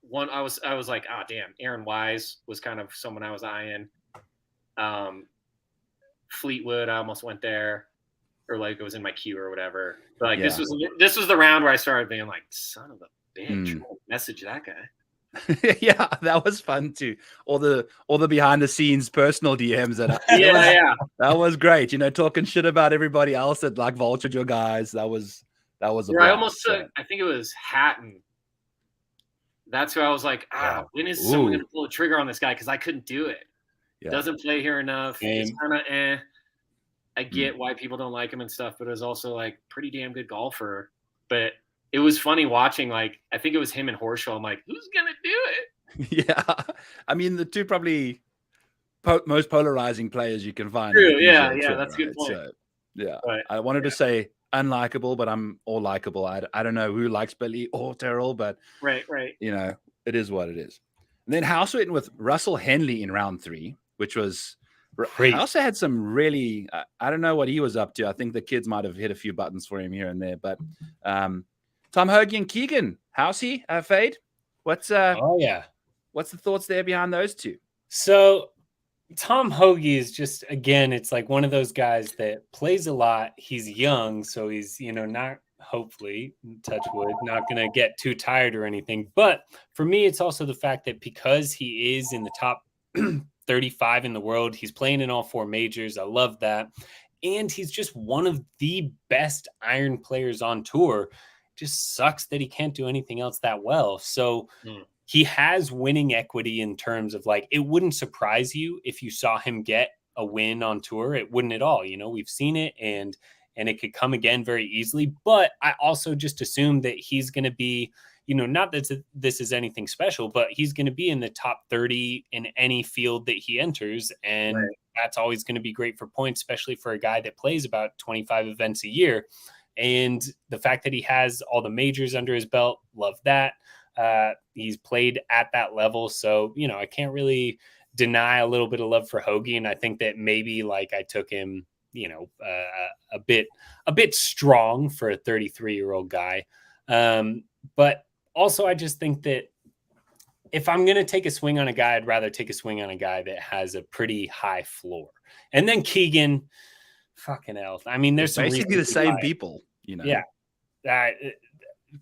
one. I was like, oh damn, Aaron Wise was kind of someone I was eyeing. Fleetwood, I almost went there, or like it was in my queue or whatever. But like this was the round where I started being like, son of a bitch, message that guy. Yeah, that was fun too. All the behind the scenes personal DMs that was great. Talking shit about everybody else that like vultured your guys. That was a blast. I almost took, I think it was Hatton. That's who I was like, when is someone going to pull the trigger on this guy? Because I couldn't do it. Yeah. Doesn't play here enough. It's kind of I get why people don't like him and stuff, but it was also like pretty damn good golfer. But it was funny watching, like, I think it was him and Horschel. I'm like, who's going to do it? Yeah. I mean, the two probably most polarizing players you can find. True. Yeah. That's a good point. So, yeah. But, I wanted to say unlikable, but I'm all likable. I don't know who likes Billy or Terrell, but right. It is what it is. And then House went with Russell Henley in round 3, which was great. I also had some really, I don't know what he was up to. I think the kids might have hit a few buttons for him here and there, but Tom Hoagie and Keegan, Housey, Fade. What's what's the thoughts there behind those two? So Tom Hoagie is just, again, it's like one of those guys that plays a lot. He's young, so he's, not, hopefully, touch wood, not going to get too tired or anything. But for me, it's also the fact that because he is in the top 35 in the world, he's playing in all 4 majors. I love that. And he's just one of the best iron players on tour. Just sucks that he can't do anything else that well. So he has winning equity in terms of like, it wouldn't surprise you if you saw him get a win on tour. It wouldn't at all. We've seen it and it could come again very easily. But I also just assume that he's going to be, not that this is anything special, but he's going to be in the top 30 in any field that he enters. And that's always going to be great for points, especially for a guy that plays about 25 events a year. And the fact that he has all the majors under his belt, love that. He's played at that level. So, I can't really deny a little bit of love for Hoagie. And I think that maybe like I took him, a bit strong for a 33-year-old guy. But also I just think that if I'm going to take a swing on a guy, I'd rather take a swing on a guy that has a pretty high floor. And then Keegan, fucking hell. I mean, there's basically the same people, Yeah.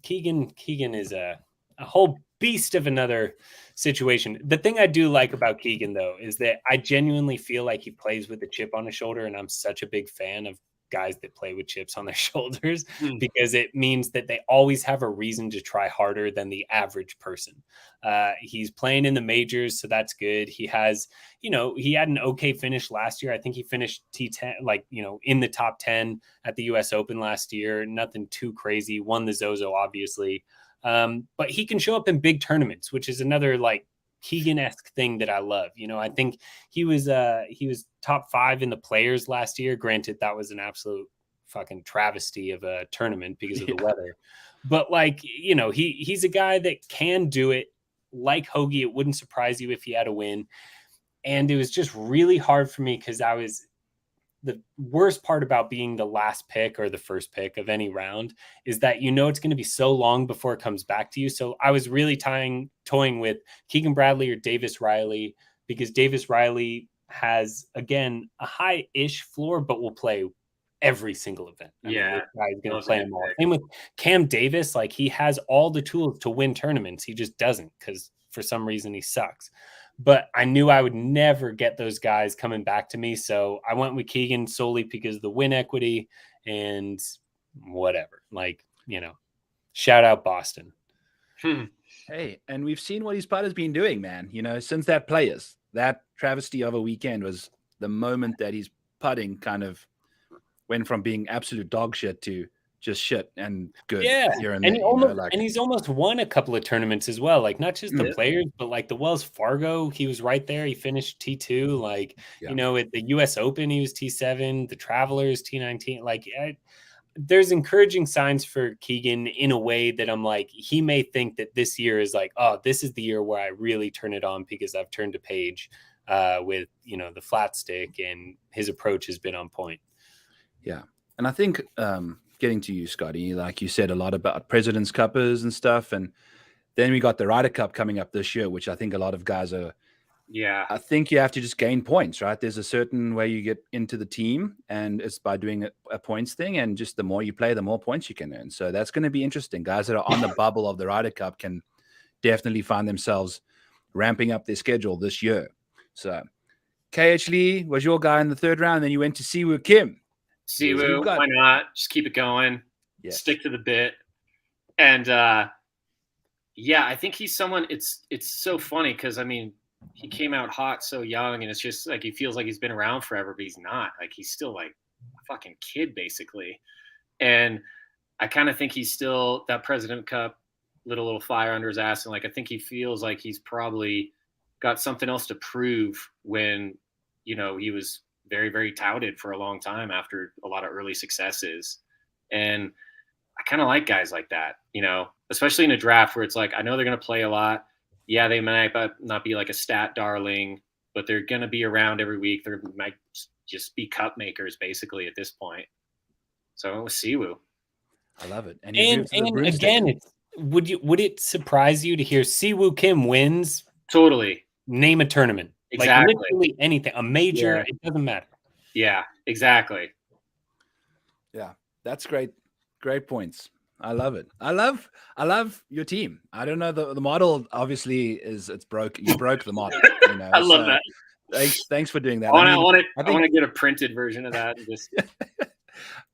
Keegan is a whole beast of another situation. The thing I do like about Keegan, though, is that I genuinely feel like he plays with a chip on his shoulder. And I'm such a big fan of guys that play with chips on their shoulders because it means that they always have a reason to try harder than the average person. He's playing in the majors, so that's good. He has, he had an okay finish last year. I think he finished T10, in the top 10 at the US Open last year. Nothing too crazy. Won the Zozo, obviously. But he can show up in big tournaments, which is another Keegan-esque thing that I love. I think he was top 5 in the Players last year. Granted, that was an absolute fucking travesty of a tournament because of the weather. But he's a guy that can do it. Like Hoagie, it wouldn't surprise you if he had a win. And it was just really hard for me because the worst part about being the last pick or the first pick of any round is that it's going to be so long before it comes back to you. So I was really toying with Keegan Bradley or Davis Riley, because Davis Riley has, again, a high-ish floor, but will play every single event. I mean, this guy's going to play them all. Same with Cam Davis. He has all the tools to win tournaments. He just doesn't because for some reason he sucks. But I knew I would never get those guys coming back to me. So I went with Keegan solely because of the win equity and whatever. Shout out Boston. Hey, and we've seen what his putter's been doing, man. Since that travesty of a weekend was the moment that his putting kind of went from being absolute dog shit to just shit and good. Yeah, and he's almost won a couple of tournaments as well. Not just the Players, but the Wells Fargo, he was right there. He finished T2. At the US Open, he was T7. The Travelers, T19. There's encouraging signs for Keegan in a way that I'm he may think that this year is this is the year where I really turn it on because I've turned a page with the flat stick, and his approach has been on point. Yeah, and I think. Getting to you, Scotty, like you said a lot about President's Cuppers and stuff. And then we got the Ryder Cup coming up this year, which I think a lot of guys are. Yeah. I think you have to just gain points, right? There's a certain way you get into the team, and it's by doing a points thing. And just the more you play, the more points you can earn. So that's going to be interesting. Guys that are on the bubble of the Ryder Cup can definitely find themselves ramping up their schedule this year. So KH Lee was your guy in the third round. Then you went to Siwoo Kim. Siwoo, why not? Just keep it going. Yes. Stick to the bit. And I think he's someone. It's so funny because he came out hot so young, and it's just he feels like he's been around forever, but he's not. He's still a fucking kid basically. And I kind of think he's still that President Cup little fire under his ass, and I think he feels like he's probably got something else to prove when he was very, very touted for a long time after a lot of early successes. And I kind of like guys like that, especially in a draft where it's I know they're going to play a lot. Yeah, they might not be a stat darling, but they're going to be around every week. They might just be cup makers basically at this point. So I went with Siwoo. I love it. And again, would it surprise you to hear Siwoo Kim wins? Totally. Name a tournament. Exactly. Literally anything, a major, it doesn't matter. Yeah, exactly. Yeah, that's great. Great points. I love it. I love your team. I don't know, the model obviously it's broke. You broke the model. I love that. Thanks for doing that. I want to get a printed version of that. And just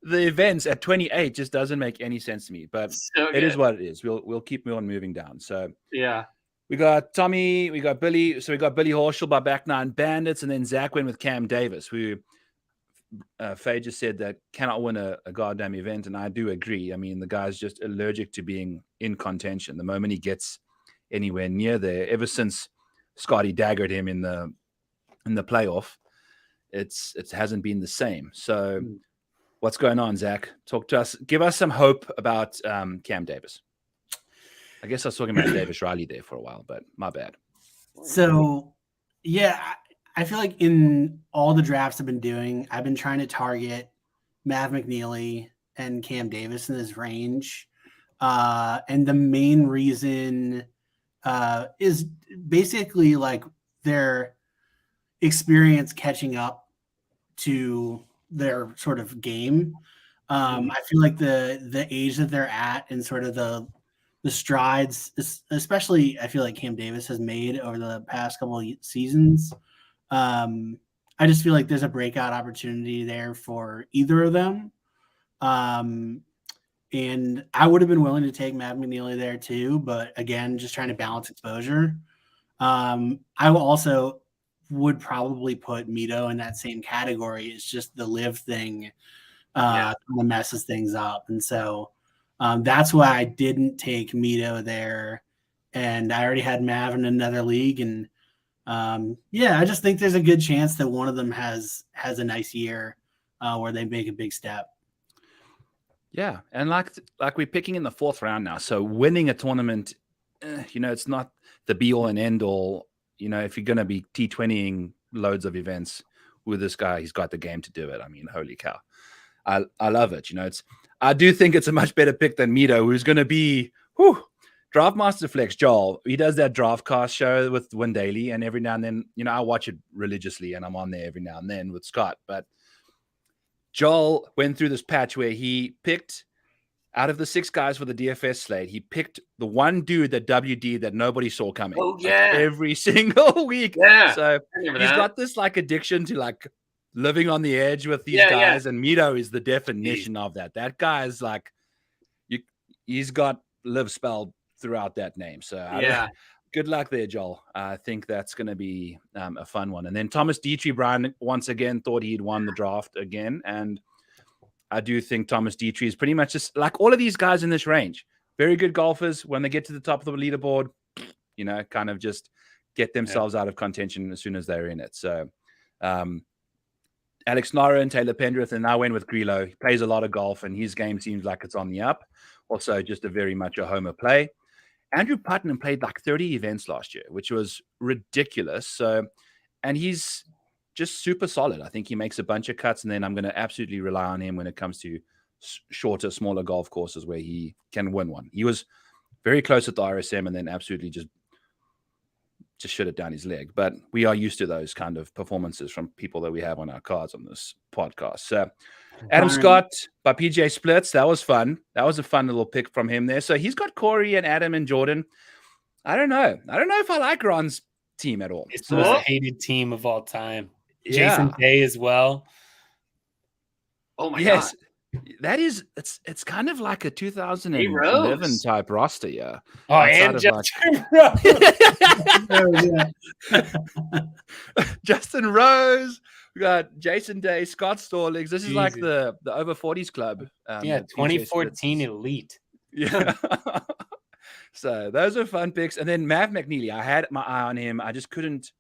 the events at 28 just doesn't make any sense to me, but it is what it is. We'll keep on moving down. So yeah. We got Tommy, we got Billy. So we got Billy Horschel by Back Nine Bandits, and then Zach went with Cam Davis, who Faye just said that cannot win a goddamn event, and I do agree. I mean, the guy's just allergic to being in contention. The moment he gets anywhere near there, ever since Scotty daggered him in the playoff, it hasn't been the same. So, what's going on, Zach? Talk to us. Give us some hope about Cam Davis. I guess I was talking about Davis Riley there for a while, but my bad. So, yeah, I feel like in all the drafts I've been doing, I've been trying to target Mav McNeely and Cam Davis in this range. And the main reason is basically like their experience catching up to their sort of game. I feel like the age that they're at and sort of the strides, especially I feel like Cam Davis has made over the past couple of seasons. I just feel like there's a breakout opportunity there for either of them. And I would have been willing to take Matt McNeely there too, but again, just trying to balance exposure. I also would probably put Mito in that same category. It's just the live thing kind of messes things up. And so that's why I didn't take Mito there. And I already had Mav in another league. And I just think there's a good chance that one of them has a nice year where they make a big step. Yeah, and like we're picking in the 4th round now, so winning a tournament, it's not the be all and end all. If you're going to be T20ing loads of events with this guy, he's got the game to do it. I mean, holy cow, I love it. I do think it's a much better pick than Mito, who's going to be Draft Master Flex. Joel, he does that draft cast show with Win Daily, and every now and then, I watch it religiously, and I'm on there every now and then with Scott, but Joel went through this patch where he picked out of the 6 guys for the DFS slate, he picked the one dude that WD that nobody saw coming. Oh, yeah. Every single week. Yeah. So he's got this like addiction to like living on the edge with these guys. Yeah. And Mito is the definition of that. That guy is like, he's got live spelled throughout that name. So good luck there, Joel. I think that's going to be a fun one. And then Thomas Dietrich, Brian, once again, thought he'd won the draft again. And I do think Thomas Dietrich is pretty much just like all of these guys in this range. Very good golfers. When they get to the top of the leaderboard, kind of just get themselves out of contention as soon as they're in it. So Alex Nara and Taylor Pendrith, and I went with Grillo. He plays a lot of golf, and his game seems like it's on the up. Also, just a very much a homer play. Andrew Putnam played like 30 events last year, which was ridiculous. So, and he's just super solid. I think he makes a bunch of cuts, and then I'm going to absolutely rely on him when it comes to shorter, smaller golf courses where he can win one. He was very close at the RSM and then absolutely just shut it down his leg. But we are used to those kind of performances from people that we have on our cards on this podcast. So Adam Scott by PGA Splits. That was fun. That was a fun little pick from him there. So he's got Corey and Adam and Jordan. I don't know if I like Ron's team at all. It's the most hated team of all time. Jason Day as well. Oh my God. That is, it's kind of like a 2011 type roster, yeah. Oh, and Justin Rose. Justin Rose. We got Jason Day, Scott Stallings. This is like the over 40s club. 2014 Elite. Yeah. So those are fun picks. And then Mav McNeely, I had my eye on him. I just couldn't,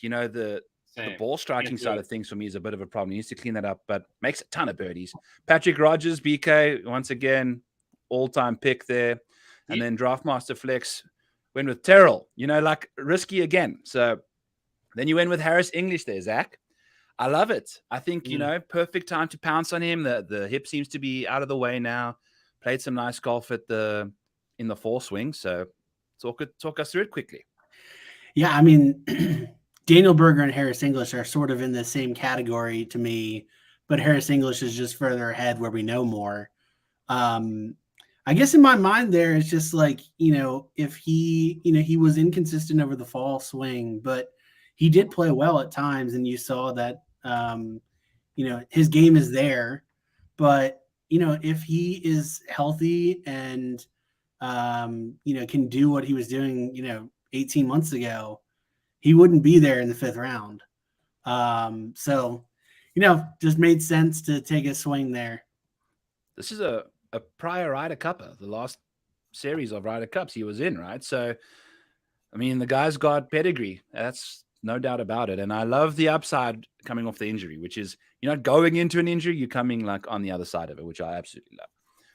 the ball striking side of things for me is a bit of a problem. He needs to clean that up, but makes a ton of birdies. Patrick Rogers, BK, once again, all-time pick there. And then Draft Master Flex went with Terrell, like risky again. So then you went with Harris English there, Zach. I love it. I think, perfect time to pounce on him. The hip seems to be out of the way now. Played some nice golf in the fall swing. So talk us through it quickly. Yeah, I mean, Daniel Berger and Harris English are sort of in the same category to me, but Harris English is just further ahead where we know more. I guess in my mind there, it's just like, if he was inconsistent over the fall swing, but he did play well at times, and you saw that, his game is there. But, if he is healthy and, can do what he was doing, 18 months ago, he wouldn't be there in the 5th round. So just made sense to take a swing there. This is a prior Ryder Cupper, the last series of Ryder Cups he was in, right? So, I mean, the guy's got pedigree. That's no doubt about it. And I love the upside coming off the injury, which is you're not going into an injury, you're coming like on the other side of it, which I absolutely love.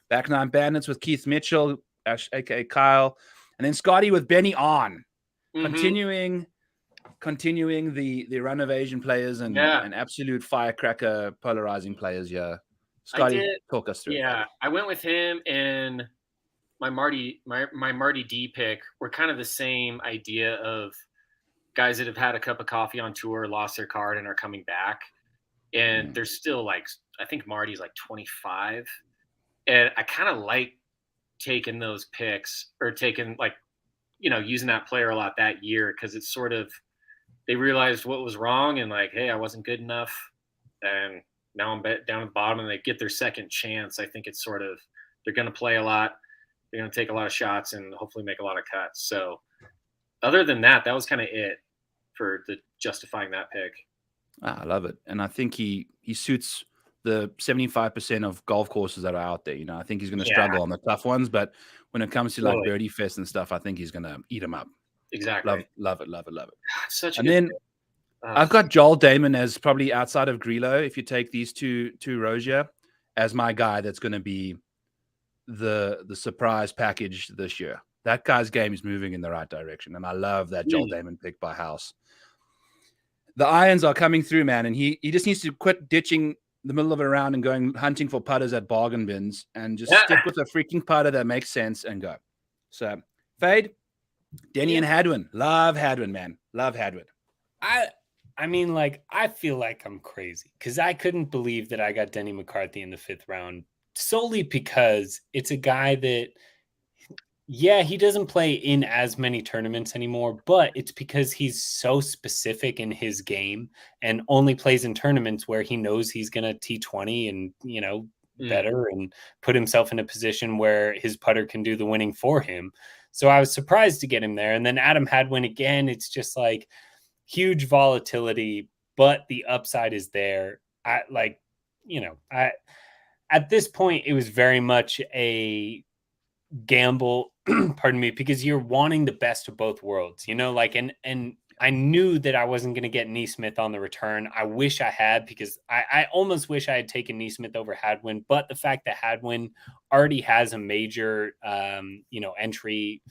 Back nine bandits with Keith Mitchell, aka Kyle, and then Scotty with Benny on, continuing the run of Asian players and absolute firecracker polarizing players. Yeah, Scotty, talk us through. Yeah, I went with him and my Marty D pick. We're kind of the same idea of guys that have had a cup of coffee on tour, lost their card, and are coming back. And they're still like, I think Marty's like 25. And I kind of like taking those picks or taking like, using that player a lot that year because it's sort of, they realized what was wrong and like, hey, I wasn't good enough. And now I'm down at the bottom and they get their second chance. I think it's sort of, they're going to play a lot. They're going to take a lot of shots and hopefully make a lot of cuts. So other than that, that was kind of it for the justifying that pick. I love it. And I think he suits the 75% of golf courses that are out there. I think he's going to struggle on the tough ones, but when it comes to like Birdie Fest and stuff, I think he's going to eat them up. Exactly. Love it. Such a and then I've got Joel Damon as probably outside of Grillo, if you take these two rows here, as my guy that's going to be the surprise package this year. That guy's game is moving in the right direction, and I love that Joel Damon pick by House. The irons are coming through, man, and he just needs to quit ditching the middle of a round and going hunting for putters at bargain bins and just stick with a freaking putter that makes sense and go. So, Fade, Denny and Hadwin. Love Hadwin, man. Love Hadwin. I mean, like, I feel like I'm crazy because I couldn't believe that I got Denny McCarthy in the 5th round solely because it's a guy that, he doesn't play in as many tournaments anymore, but it's because he's so specific in his game and only plays in tournaments where he knows he's going to T20 and, better and put himself in a position where his putter can do the winning for him. So I was surprised to get him there. And then Adam Hadwin again, it's just like huge volatility, but the upside is there. At this point, it was very much a gamble, pardon me, because you're wanting the best of both worlds, and I knew that I wasn't going to get Neesmith on the return. I wish I had, because I almost wish I had taken Neesmith over Hadwin, but the fact that Hadwin already has a major, entry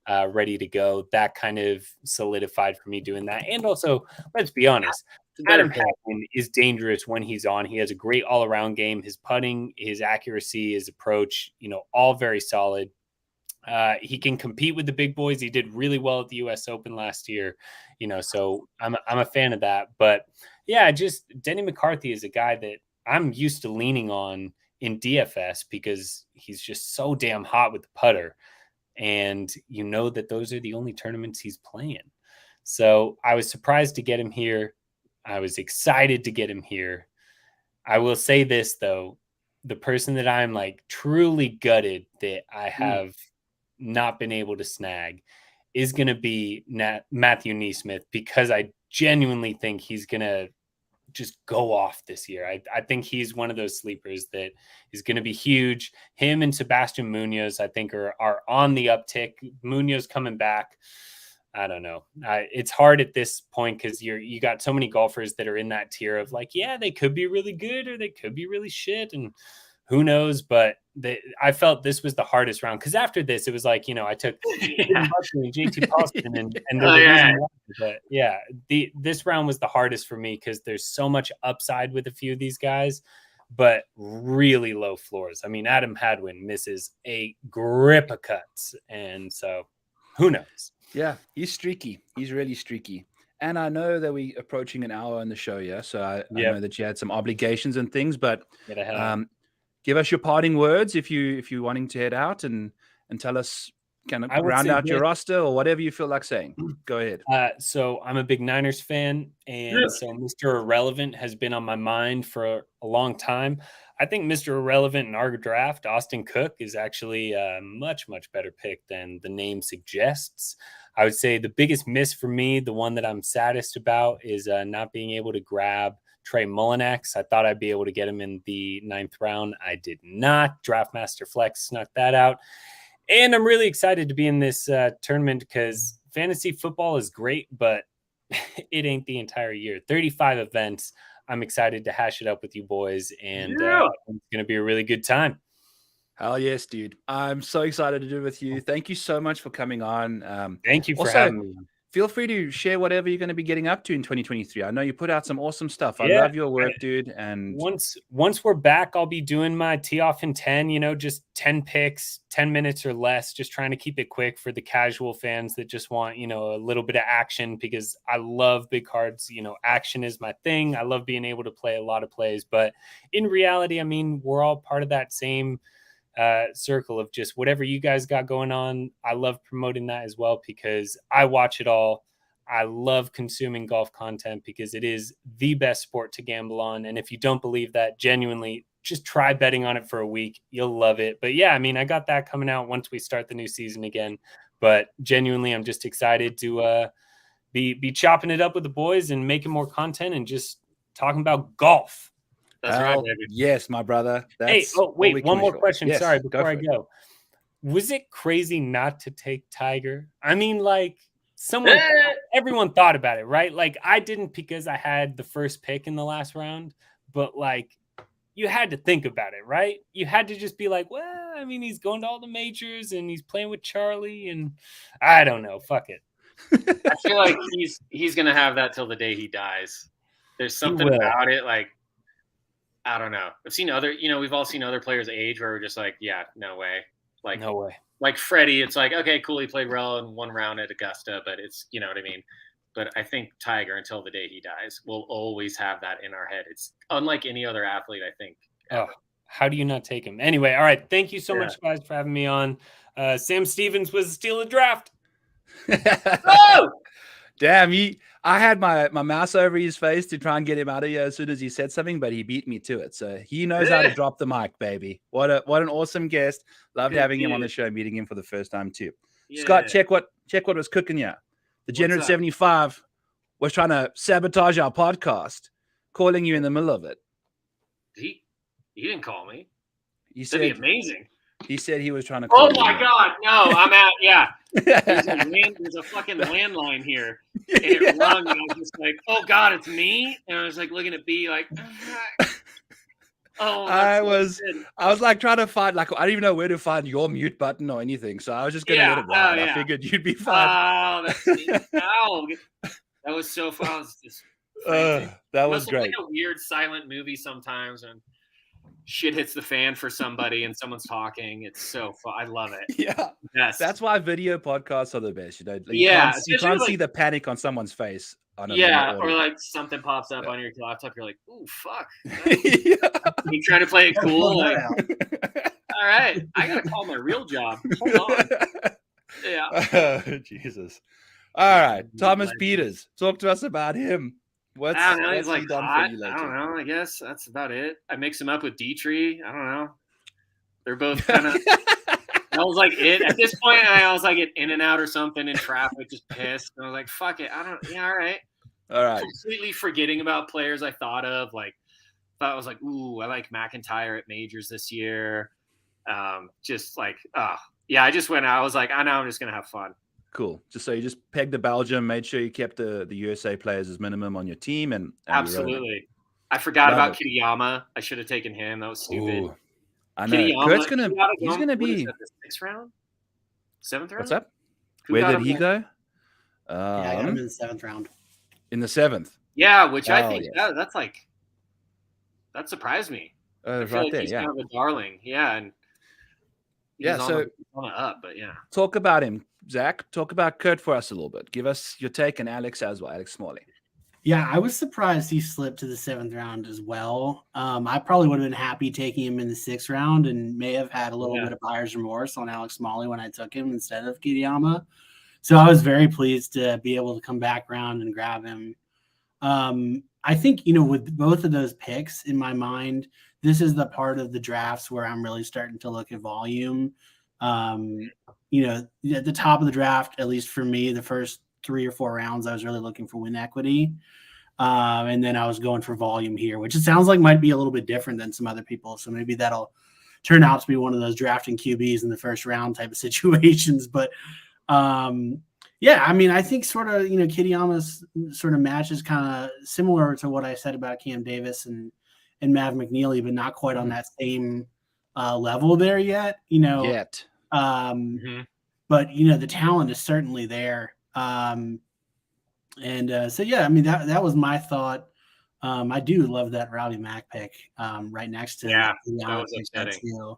ready to go, that kind of solidified for me doing that. And also, let's be honest, Adam Hadwin is dangerous when he's on. He has a great all-around game. His putting, his accuracy, his approach, all very solid. He can compete with the big boys. He did really well at the U.S. Open last year, so I'm a fan of that. But yeah, just Denny McCarthy is a guy that I'm used to leaning on in DFS because he's just so damn hot with the putter. And that those are the only tournaments he's playing. So I was surprised to get him here. I was excited to get him here. I will say this, though. The person that I'm like truly gutted that I have not been able to snag is going to be Matthew Neesmith, because I genuinely think he's going to just go off this year. I think he's one of those sleepers that is going to be huge. Him and Sebastian Munoz, I think, are on the uptick. Munoz coming back. I don't know. It's hard at this point because you got so many golfers that are in that tier of like, yeah, they could be really good or they could be really shit, and who knows. But I felt this was the hardest round because after this, it was like, I took JT Poston and but yeah, this round was the hardest for me because there's so much upside with a few of these guys, but really low floors. I mean, Adam Hadwin misses a grip of cuts, and so who knows? Yeah, he's streaky. He's really streaky. And I know that we're approaching an hour on the show, so I know that you had some obligations and things, but give us your parting words if you're wanting to head out and tell us, kind of round out your roster or whatever you feel like saying. Go ahead. So I'm a big Niners fan, and so Mr. Irrelevant has been on my mind for a long time. I think Mr. Irrelevant in our draft, Austin Cook, is actually a much, much better pick than the name suggests. I would say the biggest miss for me, the one that I'm saddest about, is not being able to grab Trey Mullinax. I thought I'd be able to get him in the 9th round. I did not. Draftmaster Flex snuck that out. And I'm really excited to be in this tournament because fantasy football is great, but it ain't the entire year. 35 events. I'm excited to hash it up with you boys, and it's going to be a really good time. Hell yes, dude. I'm so excited to do it with you. Thank you so much for coming on. Thank you for having me. Feel free to share whatever you're going to be getting up to in 2023. I know you put out some awesome stuff. I love your work, dude. And once we're back, I'll be doing my tee off in 10, just 10 picks, 10 minutes or less, just trying to keep it quick for the casual fans that just want, a little bit of action, because I love big cards. Action is my thing. I love being able to play a lot of plays, but in reality, we're all part of that same circle of just whatever you guys got going on. I love promoting that as well because I watch it all. I love consuming golf content because it is the best sport to gamble on. And if you don't believe that, genuinely just try betting on it for a week. You'll love it. But yeah, I got that coming out once we start the new season again. But genuinely, I'm just excited to be chopping it up with the boys and making more content and just talking about golf. That's right, baby. Yes, my brother. Wait, one more question. Yes, sorry, before I go. Was it crazy not to take Tiger? Everyone thought about it, right? Like, I didn't because I had the first pick in the last round, but you had to think about it, right? You had to just be like, well, he's going to all the majors and he's playing with Charlie, and I don't know. Fuck it. I feel like he's gonna have that till the day he dies. There's something about it, I don't know. I've seen we've all seen other players age where we're just like, yeah, no way. No way. Like Freddie, it's like, okay, cool, he played well in one round at Augusta, but it's, you know what I mean? But I think Tiger, until the day he dies, will always have that in our head. It's unlike any other athlete, I think. Oh, how do you not take him? Anyway, all right. Thank you so much, guys, for having me on. Sam Stevens was a steal of draft. Oh! Damn, I had my mouse over his face to try and get him out of here as soon as he said something, but he beat me to it. So he knows how to drop the mic, baby. What an awesome guest. Loved having him on the show, meeting him for the first time too. Yeah. Scott, check what was cooking here. The Degenerate 75 was trying to sabotage our podcast, calling you in the middle of it. He didn't call me. That'd be amazing. He said he was trying to call you. My God, no, I'm out. Yeah. There's a fucking landline here. And it rung, and I was just like, oh God, it's me. And I was like looking at B like, oh, I was like trying to find, I didn't even know where to find your mute button or anything. So I was just gonna let it ride. I figured you'd be fine. Oh, that's that was so fun. I was just that was great. Like a weird silent movie sometimes, and shit hits the fan for somebody and someone's talking. It's so fun. I love it. Yeah. Yes. That's why video podcasts are the best. You can't see the panic on someone's face. Or like something pops up on your laptop. You're like, ooh, fuck. You trying to play it cool? All right. I got to call my real job. Hold on. Yeah. Jesus. All right. Thomas Peters. Talk to us about him. I don't know. He's like hot. I don't know. I guess that's about it. I mix him up with Dietrich. I don't know. They're both kind of. I was like it at this point. I was like it in and out or something in traffic, just pissed. And I was like, "Fuck it, I don't." Yeah, all right. Completely forgetting about players I thought of. I was like, "Ooh, I like McIntyre at majors this year." I just went out. I was like, "I know, I'm just gonna have fun." Cool. So you just pegged the Belgium, made sure you kept the USA players as minimum on your team, and absolutely. I forgot about Kitayama. I should have taken him. That was stupid. Ooh, I know. Kurt's he's gonna be the 6th round, 7th round. What's up? Where did he go? I got him in the 7th round. In the 7th. Yeah, which I think that surprised me. I feel like he's kind of a darling. Yeah, and so on the up, but yeah. Talk about him. Zach, talk about Kurt for us a little bit. Give us your take, and Alex as well, Alex Smalley. Yeah, I was surprised he slipped to the 7th round as well. I probably would have been happy taking him in the 6th round and may have had a little bit of buyer's remorse on Alex Smalley when I took him instead of Kitayama. So I was very pleased to be able to come back around and grab him. I think, with both of those picks in my mind, this is the part of the drafts where I'm really starting to look at volume. At the top of the draft, at least for me, the first 3 or 4 rounds, I was really looking for win equity. And then I was going for volume here, which it sounds like might be a little bit different than some other people. So maybe that'll turn out to be one of those drafting QBs in the first round type of situations. But yeah, I mean, I think sort of, Kitayama's sort of match is kind of similar to what I said about Cam Davis and Mav McNeely, but not quite on that same level there yet, Yet. But, the talent is certainly there. So, yeah, I mean, that was my thought. I do love that Rowdy Mack pick right next to that was upsetting.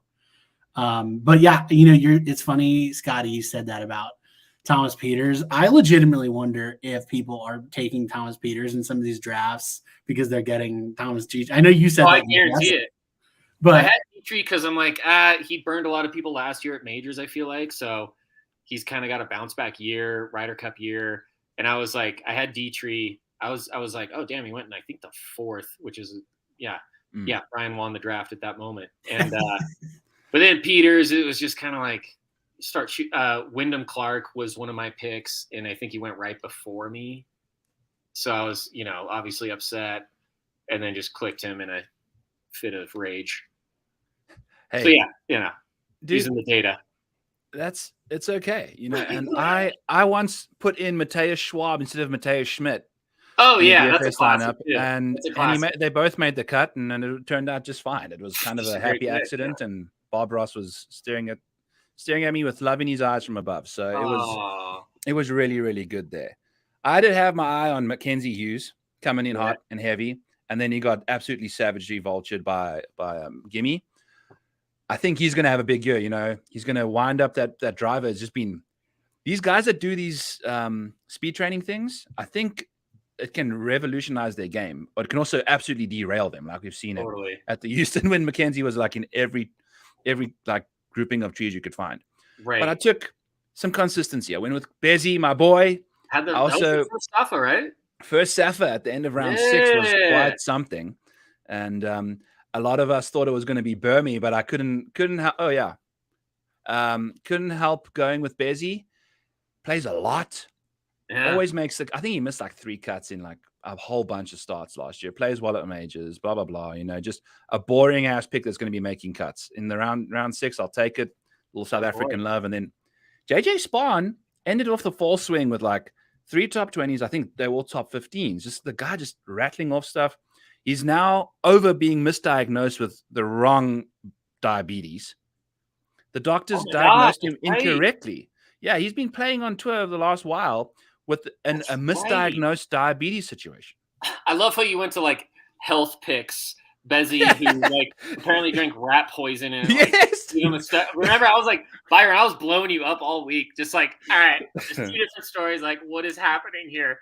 But yeah, it's funny, Scotty, you said that about Thomas Peters. I legitimately wonder if people are taking Thomas Peters in some of these drafts because they're getting Thomas G. I know you said that. I guarantee it. But I had Petrie because I'm like, he burned a lot of people last year at majors, I feel like. So he's kind of got a bounce back year, Ryder Cup year. And I was like, I had Dietrich. I was like, oh damn, he went in I think the 4th, which is Brian won the draft at that moment. And but then Peters, it was just kind of like Wyndham Clark was one of my picks, and I think he went right before me. So I was, obviously upset, and then just clicked him in a fit of rage. Hey, so yeah, using the data. It's okay, and I once put in Matthias Schwab instead of Matthias Schmidt. Oh yeah, that's a classic lineup, and they both made the cut, and it turned out just fine. It was kind of a happy accident, and Bob Ross was staring at me with love in his eyes from above. So it was really, really good there. I did have my eye on Mackenzie Hughes coming in hot and heavy, and then he got absolutely savagely vultured by Gimme. I think he's going to have a big year. He's going to wind up that driver. Has just been these guys that do these speed training things. I think it can revolutionize their game, but it can also absolutely derail them, like we've seen it at the Houston when Mackenzie was like in every like grouping of trees you could find. Right. But I took some consistency. I went with Bezzy, my boy. That was the first Safa, right? First Safa at the end of round 6 was quite something, and a lot of us thought it was going to be Burmy, but I couldn't help. Couldn't help going with Bezzy. Plays a lot. Yeah. Always makes I think he missed like 3 cuts in like a whole bunch of starts last year. Plays well at majors, blah blah blah. Just a boring ass pick that's going to be making cuts in the round 6. I'll take it. A little South African love, and then JJ Spahn ended off the fall swing with like 3 top 20s. I think they were all top 15s. Just the guy just rattling off stuff. He's now over being misdiagnosed with the wrong diabetes. The doctors diagnosed him incorrectly. Right. Yeah, he's been playing on tour the last while with a misdiagnosed diabetes situation. I love how you went to like health picks. Bezzy, who like apparently drank rat poison and remember, I was like, Byron, I was blowing you up all week, just like, all right, just 2 different stories, like what is happening here?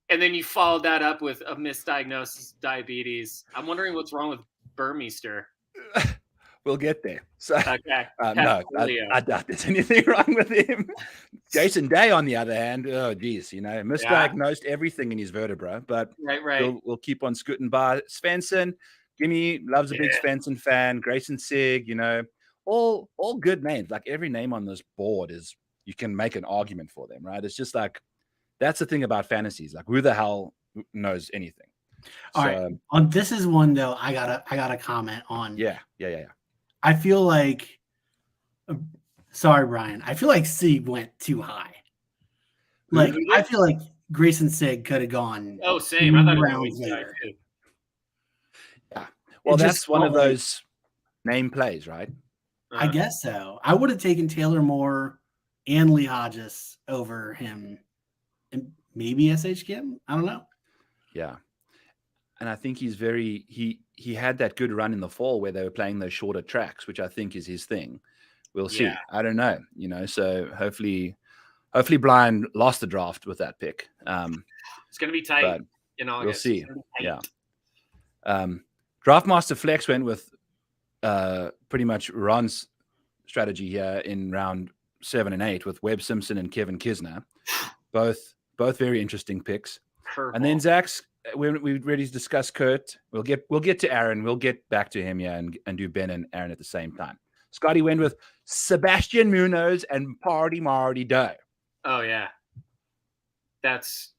And then you followed that up with a misdiagnosed diabetes. I'm wondering what's wrong with Burmeister. We'll get there. So, okay. No, I doubt there's anything wrong with him. Jason Day, on the other hand, oh geez, misdiagnosed everything in his vertebra, but right. We'll keep on scooting by. Svensson, Gimme loves a big Svensson fan. Grayson Sig, all good names. Like every name on this board you can make an argument for them, right? It's just like that's the thing about fantasies. Like who the hell knows anything? All right. This is one though. I gotta comment on. Yeah. I feel like, sorry, Brian. I feel like Sig went too high. Like I feel like Grayson Sig could have gone. Oh, same. I thought it was later. Yeah. Well, that's one of those name plays, right? I guess so. I would have taken Taylor Moore and Lee Hodges over him, and maybe SH Kim. I don't know. Yeah. And I think he's he had that good run in the fall where they were playing those shorter tracks, which I think is his thing. We'll see. I don't know, so hopefully Brian lost the draft with that pick. It's going to be tight in August. We'll see. Yeah. Draftmaster Flex went with pretty much Ron's strategy here in round 7 and 8 with Webb Simpson and Kevin Kisner. Both very interesting picks. And then Zach's, we've already discussed Kurt. We'll get to Aaron. We'll get back to him, and do Ben and Aaron at the same time. Scotty went with Sebastian Munoz and Party Marty Doe. Oh yeah, that's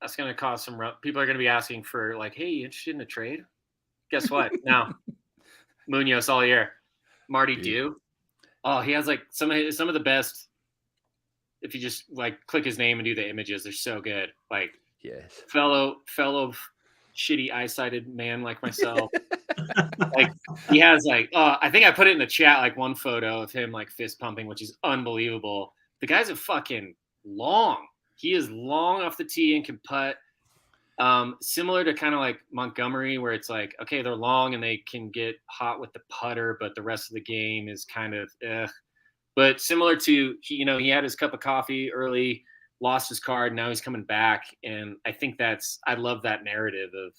That's going to cause some people are going to be asking for like, hey, you interested in a trade? Guess what? No. Munoz all year. Marty Dew. Oh, he has like some of the best. If you just like click his name and do the images, they're so good. Like, yes, fellow shitty eyesighted man like myself. Like, he has like, I think I put it in the chat, like one photo of him like fist pumping, which is unbelievable. The guy's a fucking long. He is long off the tee and can putt. Similar to kind of like Montgomery, where it's like, okay, they're long and they can get hot with the putter, but the rest of the game is kind of But similar to, he had his cup of coffee early, lost his card, now he's coming back. And I think I love that narrative of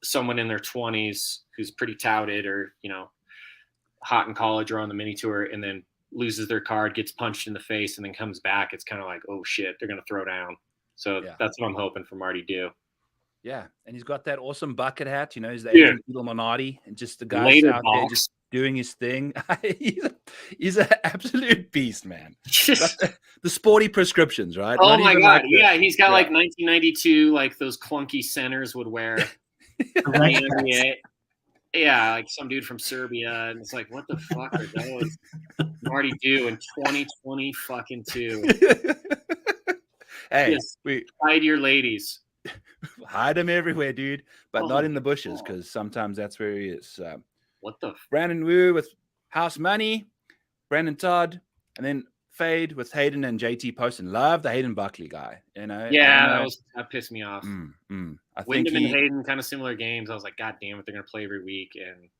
someone in their 20s who's pretty touted or, hot in college or on the mini tour, and then loses their card, gets punched in the face, and then comes back. It's kind of like, oh shit, they're going to throw down. So that's what I'm hoping for Marty Dew. Yeah, and he's got that awesome bucket hat. He's the Asian Illuminati, and just the guys out there just doing his thing. he's an absolute beast, man. The sporty prescriptions, right? Oh my god, like he's got like 1992, like those clunky centers would wear. Yeah, like some dude from Serbia, and it's like, what the fuck are those? Marty Dew in 2020 fucking 2. Hey, hide your ladies. Hide them everywhere, dude, but not in the bushes, because sometimes that's where he is. What the? Brandon Wu with House Money, Brandon Todd, and then Fade with Hayden and JT Poston. Love the Hayden Buckley guy. Yeah, that pissed me off. I think Wyndham and Hayden, kind of similar games. I was like, God damn it, they're gonna play every week, and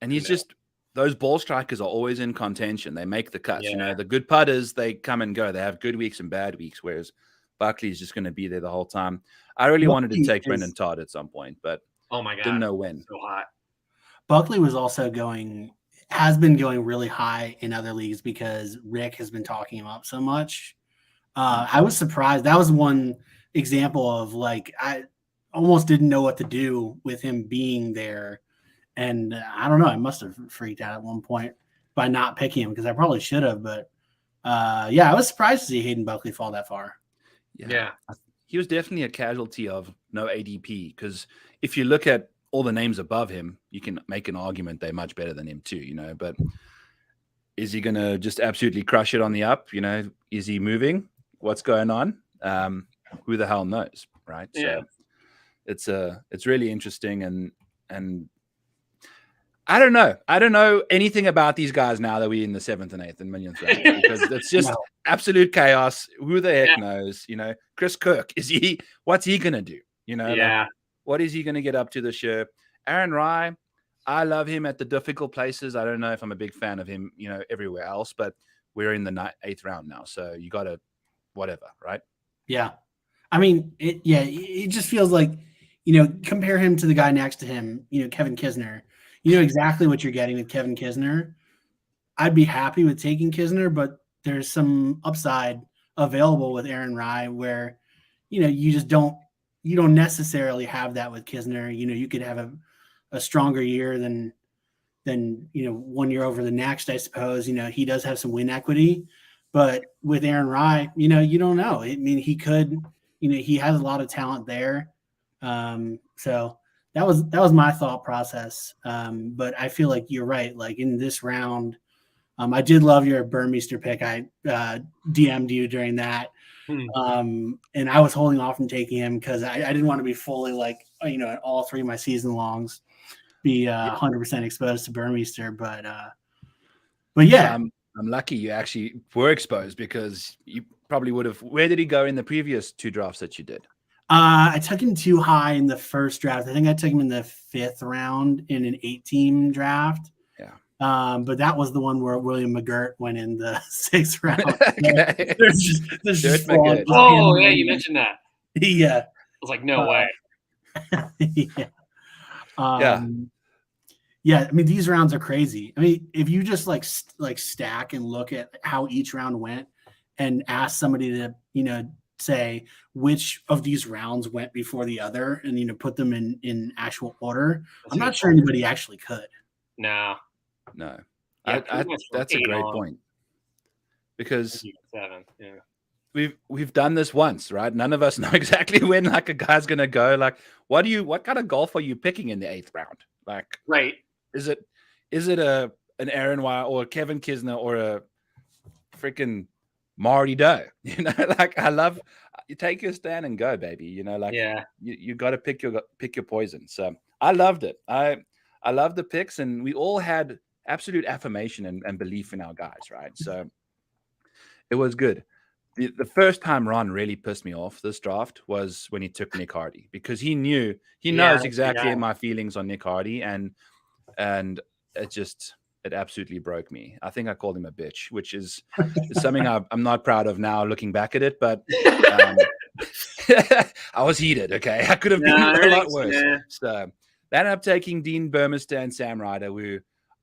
and he's just, those ball strikers are always in contention. They make the cuts. The good putters, they come and go. They have good weeks and bad weeks, whereas Buckley is just going to be there the whole time. I really wanted to take Brendan Todd at some point, but oh my god, didn't know when. So hot. Buckley was also has been going really high in other leagues because Rick has been talking him up so much. I was surprised. That was one example of like, I almost didn't know what to do with him being there. And I don't know, I must have freaked out at one point by not picking him, because I probably should have. But I was surprised to see Hayden Buckley fall that far. Yeah. He was definitely a casualty of no ADP, because if you look at all the names above him, you can make an argument they're much better than him too, but is he going to just absolutely crush it on the up? Is he moving? What's going on? Who the hell knows, right? Yeah. So it's really interesting, and I don't know anything about these guys now that we're in the 7th and 8th and millionth round, because it's just absolute chaos. Who the heck knows? Chris Kirk, what's he gonna do? What is he gonna get up to this year? Aaron Rye, I love him at the difficult places. I don't know if I'm a big fan of him, everywhere else, but we're in the 8th round now, so you gotta whatever, right? Yeah, I mean, it just feels like, compare him to the guy next to him, Kevin Kisner. You know exactly what you're getting with Kevin Kisner. I'd be happy with taking Kisner, but there's some upside available with Aaron Rye where, you just don't necessarily have that with Kisner. You could have a stronger year than 1 year over the next, I suppose. He does have some win equity, but with Aaron Rye, you don't know. I mean, he could, he has a lot of talent there. So that was my thought process. But I feel like you're right. Like in this round, I did love your Burmeister pick. I DM'd you during that. And I was holding off from taking him because I didn't want to be fully like, at all 3 of my season longs be 100% exposed to Burmeister. But yeah. I'm lucky you actually were exposed, because you probably would have. Where did he go in the previous 2 drafts that you did? I took him too high in the first draft. I think I took him in the 5th round in an 8-team draft. Yeah. But that was the one where William McGirt went in the 6th round. Okay. There's just oh, yeah, you mentioned that. Yeah. I was like, no way. Yeah. I mean, these rounds are crazy. I mean, if you just like stack and look at how each round went and ask somebody to, say which of these rounds went before the other and, put them in actual order, I'm not sure anybody actually could. No. Yeah, that's a great point, because 7, yeah. we've done this once, right? None of us know exactly when like a guy's gonna go. Like, what kind of golf are you picking in the 8th round? Like, right? Is it an Aaron Wire or a Kevin Kisner or a freaking Marty Doe? You know, like you take your stand and go, baby. You know, like you got to pick your poison. So I loved it. I love the picks, and we all had absolute affirmation and belief in our guys, right? So it was good. The first time Ron really pissed me off this draft was when he took Nick Hardy, because he knows exactly my feelings on Nick Hardy, and it absolutely broke me. I think I called him a bitch, which is something I'm not proud of now looking back at it, but I was heated. Okay, I could have been a lot worse. Yeah. So they ended up taking Dean Burmester and Sam Ryder, who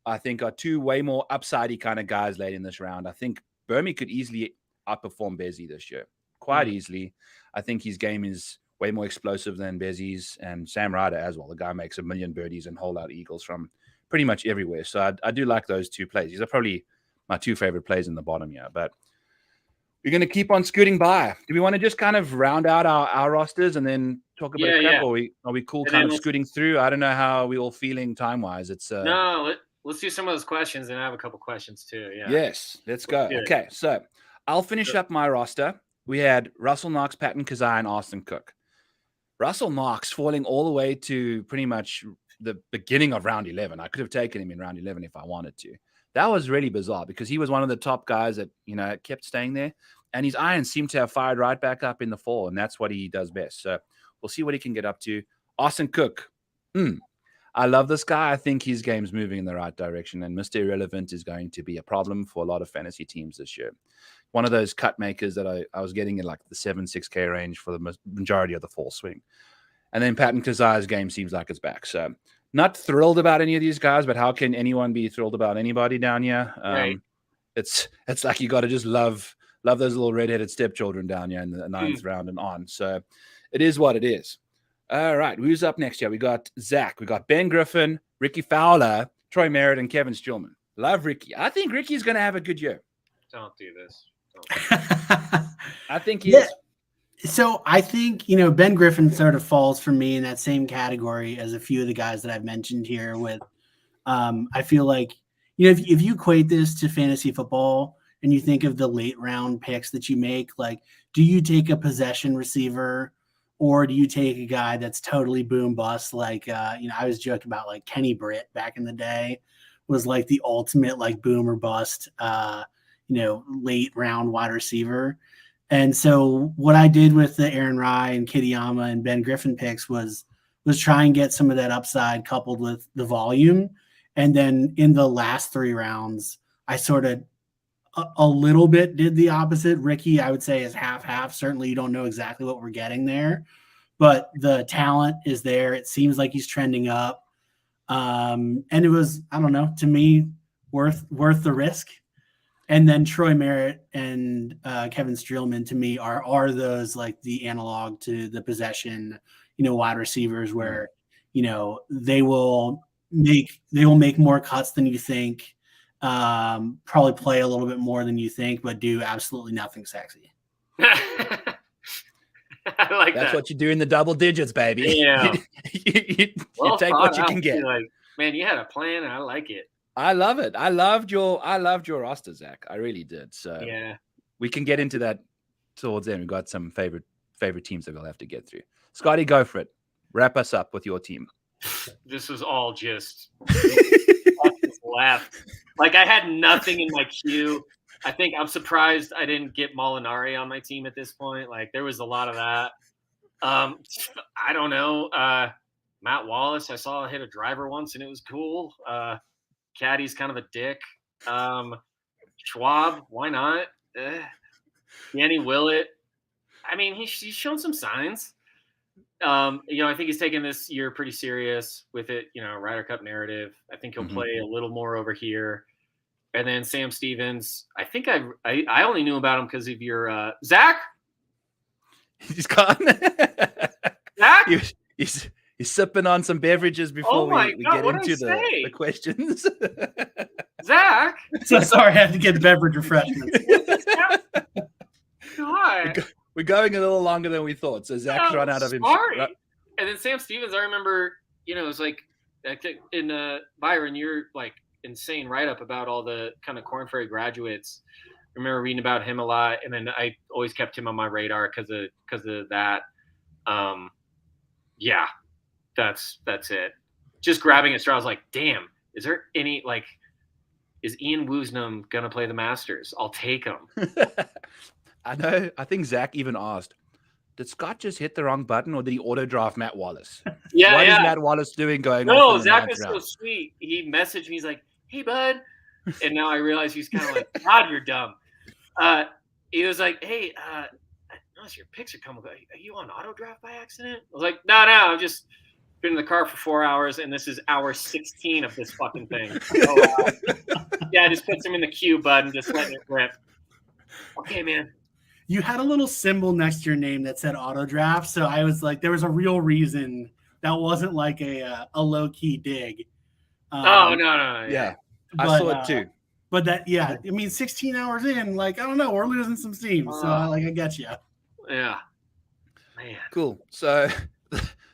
I think are two way more upsidey kind of guys late in this round. I think Burmy could easily outperform Bezzy this year, quite easily. I think his game is way more explosive than Bezzy's, and Sam Ryder as well. The guy makes 1 million birdies and hold out eagles from pretty much everywhere. So I do like those two plays. These are probably my two favorite plays in the bottom here, but we're going to keep on scooting by. Do we want to just kind of round out our rosters and then talk about a crap, or are we cool kind of scooting through? I don't know how we all feeling time-wise. It's no, let's do some of those questions, and I have a couple questions too. Yeah. Yes, let's go. Okay, so I'll finish up my roster. We had Russell Knox, Patton Kazai, and Austin Cook. Russell Knox falling all the way to pretty much the beginning of round 11. I could have taken him in round 11 if I wanted to. That was really bizarre because he was one of the top guys that, kept staying there. And his irons seemed to have fired right back up in the fall, and that's what he does best. So we'll see what he can get up to. Austin Cook. I love this guy. I think his game's moving in the right direction, and Mr. Irrelevant is going to be a problem for a lot of fantasy teams this year. One of those cut makers that I was getting in like the 7-6K range for the majority of the fall swing. And then Patton Kazai's game seems like it's back. So not thrilled about any of these guys, but how can anyone be thrilled about anybody down here? Right. It's like you got to just love those little redheaded stepchildren down here in the 9th round and on. So it is what it is. All right. Who's up next here? We got Zach. We got Ben Griffin, Ricky Fowler, Troy Merritt, and Kevin Steelman. Love Ricky. I think Ricky's going to have a good year. Don't do this. I think he is. So I think, Ben Griffin sort of falls for me in that same category as a few of the guys that I've mentioned here with, I feel like, if you equate this to fantasy football and you think of the late round picks that you make, like, do you take a possession receiver or do you take a guy that's totally boom bust? Like, I was joking about like Kenny Britt back in the day was like the ultimate like boom or bust, late round wide receiver. And so what I did with the Aaron Rye and Kitayama and Ben Griffin picks was try and get some of that upside coupled with the volume. And then in the last 3 rounds, I sort of a little bit did the opposite. Ricky, I would say, is half-half. Certainly you don't know exactly what we're getting there, but the talent is there. It seems like he's trending up. And it was, I don't know, to me, worth the risk. And then Troy Merritt and Kevin Streelman to me are those like the analog to the possession, wide receivers where, they will make more cuts than you think, probably play a little bit more than you think, but do absolutely nothing sexy. I like That's that. what you do in the double digits, baby. Yeah. you take what you can get. Like, man, you had a plan, and I like it. I love it. I loved your roster, Zach. I really did. So yeah, we can get into that towards the end. We've got some favorite teams that we'll have to get through. Scotty, go for it. Wrap us up with your team. This was all just left. Like I had nothing in my queue. I think I'm surprised I didn't get Molinari on my team at this point. Like there was a lot of that. I don't know. Matt Wallace, I saw hit a driver once and it was cool. Caddy's kind of a dick. Schwab, why not? Danny Willett. I mean, he's shown some signs. I think he's taking this year pretty serious with it. Ryder Cup narrative. I think he'll play a little more over here. And then Sam Stevens. I think I only knew about him because of your Zach. He's gone. Zach. He's sipping on some beverages before we get into the questions. Zach. So sorry, I had to get beverage refreshments. God. We're going a little longer than we thought. So Zach's run out of him. Sorry. And then Sam Stevens, I remember, it was like in Byron, you're like insane write-up about all the kind of Korn Ferry graduates. I remember reading about him a lot, and then I always kept him on my radar because of that. Yeah, that's it. Just grabbing at straw, I was like, damn, is there any is Ian Woosnam gonna play the Masters? I'll take him. I know. I think Zach even asked, did Scott just hit the wrong button, or did he auto draft Matt Wallace? Yeah, what is Matt Wallace doing going on? No, Zach is so sweet. He messaged me. He's like, "Hey, bud," and now I realize he's kind of like, "God, you're dumb." He was like, "Hey, I notice your picks are coming. Are you on auto draft by accident?" I was like, "No, I've just been in the car for 4 hours, and this is hour 16 of this fucking thing." So, yeah, I just put him in the queue, bud, and just letting it rip. Okay, man. You had a little symbol next to your name that said auto draft, so I was like, there was a real reason that wasn't like a low key dig. No. Yeah, I saw it too. But that, I mean, 16 hours in, I don't know, we're losing some steam. So I get you. Yeah, man. Cool. So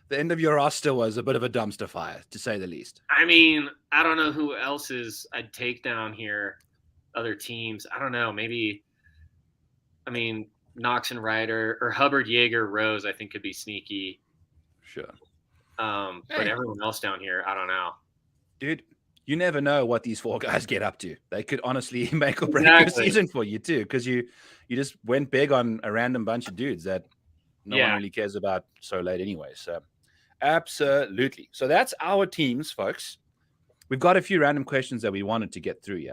the end of your roster was a bit of a dumpster fire, to say the least. I mean, I don't know who else's I'd take down here. Other teams, I don't know. Maybe. I mean, Knox and Ryder or Hubbard, Yeager, Rose, I think could be sneaky. Sure. But everyone else down here, I don't know. Dude, you never know what these 4 guys get up to. They could honestly make or break your season for you too, because you just went big on a random bunch of dudes that no one really cares about so late anyway. So absolutely. So that's our teams, folks. We've got a few random questions that we wanted to get through,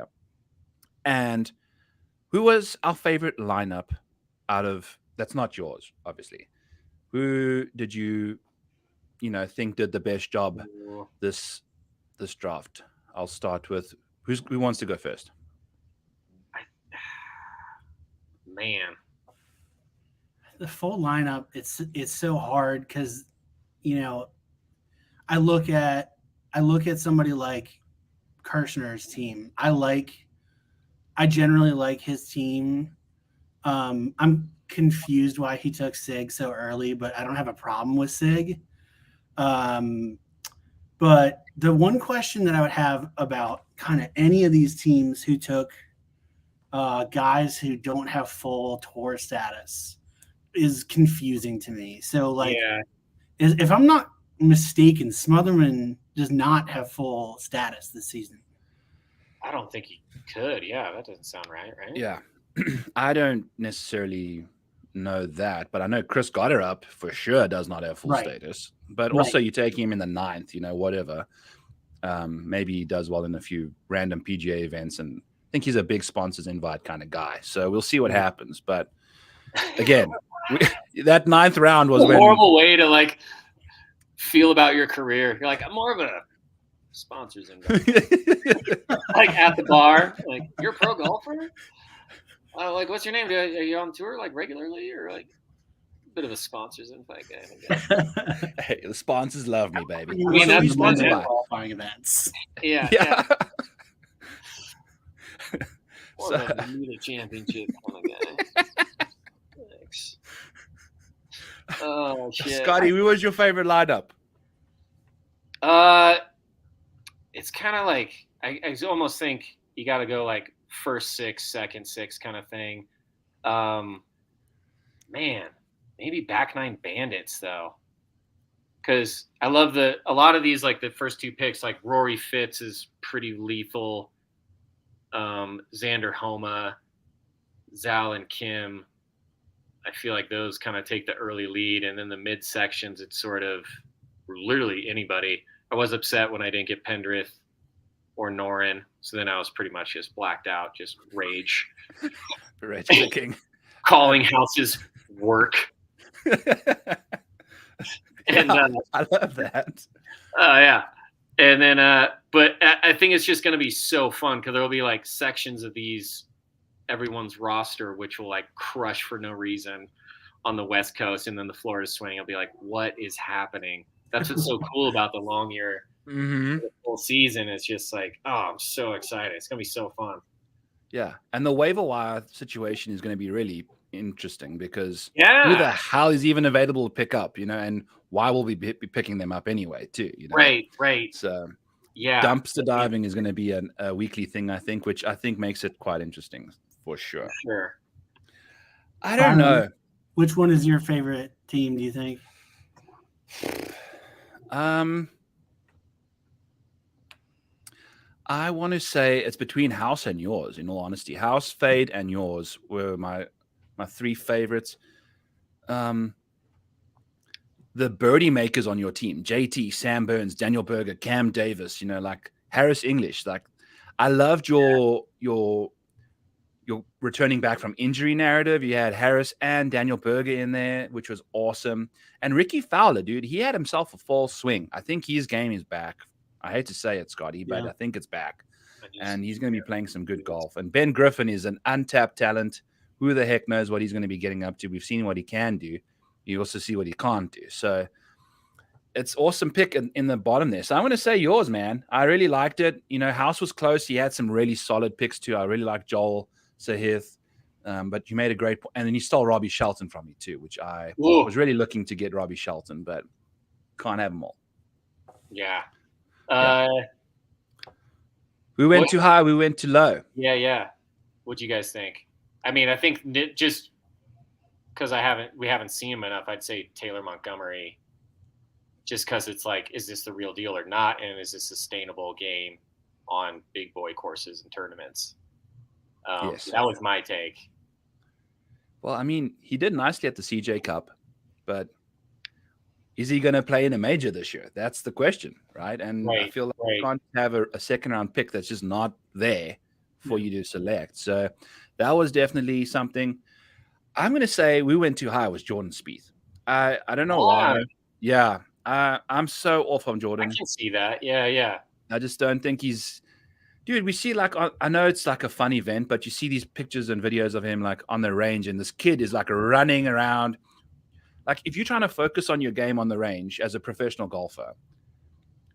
And who was our favorite lineup out of that's not yours, obviously? Who did you think did the best job this draft? I'll start with who wants to go first? Man, the full lineup, it's so hard because I look at somebody like Kirshner's team. I generally like his team. I'm confused why he took Sig so early, but I don't have a problem with Sig. But the one question that I would have about kind of any of these teams who took guys who don't have full tour status is confusing to me. So if I'm not mistaken, Smotherman does not have full status this season. I don't think he could. Yeah, that doesn't sound right? Yeah. I don't necessarily know that, but I know Chris Gotterup for sure does not have full status. But also you take him in the 9th, whatever. Maybe he does well in a few random PGA events, and I think he's a big sponsors invite kind of guy. So we'll see what happens. But again, that 9th round was a horrible way to feel about your career. You're like, I'm more of a sponsors invite. At the bar, you're a pro golfer. What's your name? Are you on tour regularly, or a bit of a sponsors invite guy? Hey, the sponsors love me, baby. I mean, that's sponsored by qualifying events. Yeah. Or a media championship kind of guy. Thanks. Oh shit, Scotty, who was your favorite lineup? It's kind of I almost think you got to go first 6, second 6 kind of thing. Man, maybe back 9 Bandits though, because I love a lot of these the first 2 picks. Rory Fitz is pretty lethal. Xander Homa, Zal and Kim. I feel like those kind of take the early lead, and then the mid sections, it's sort of literally anybody. I was upset when I didn't get Pendrith or Norin, so then I was pretty much just blacked out, just rage. Rage the king. Calling houses work. And I love that. Yeah. And then, but I think it's just going to be so fun because there will be sections of everyone's roster, which will crush for no reason on the West Coast. And then the Florida swing, I'll be like, what is happening? That's what's so cool about the long year. Mm-hmm. The full season. It's just oh, I'm so excited. It's going to be so fun. Yeah, and the waiver wire situation is going to be really interesting because who the Yeah. hell is even available to pick up, and why will we be picking them up anyway, too, Right. So Yeah. dumpster diving is going to be a weekly thing, I think, which I think makes it quite interesting for sure. Sure. I don't know. Which one is your favorite team, do you think? I want to say it's between House and yours, in all honesty. House, Fade, and yours were my three favorites. The birdie makers on your team, JT, Sam Burns, Daniel Berger, Cam Davis, like Harris English. Like, I loved your returning back from injury narrative. You had Harris and Daniel Berger in there, which was awesome. And Ricky Fowler, dude, he had himself a false swing. I think his game is back. I hate to say it, Scotty, but I think it's back. And he's going to be playing some good golf. And Ben Griffin is an untapped talent. Who the heck knows what he's going to be getting up to? We've seen what he can do. You also see what he can't do. So it's awesome pick in the bottom there. So I'm going to say yours, man. I really liked it. House was close. He had some really solid picks too. I really like Joel Sahith. But you made a great point. And then you stole Robbie Shelton from me too, which I was really looking to get Robbie Shelton, but can't have them all. Yeah. We went too high. We went too low. Yeah. What do you guys think? I mean, I think just because we haven't seen him enough, I'd say Taylor Montgomery, just because it's like, is this the real deal or not? And is this a sustainable game on big boy courses and tournaments? Yes. That was my take. Well, I mean, he did nicely at the CJ Cup, but is he going to play in a major this year? That's the question, right? And I feel like you can't have a second-round pick that's just not there for you to select. So that was definitely something. I'm going to say we went too high with Jordan Spieth. I don't know why. Yeah, I'm so off on Jordan. I can see that. Yeah. I just don't think he's – dude, we see like – I know it's like a fun event, but you see these pictures and videos of him like on the range, and this kid is like running around. Like, if you're trying to focus on your game on the range as a professional golfer,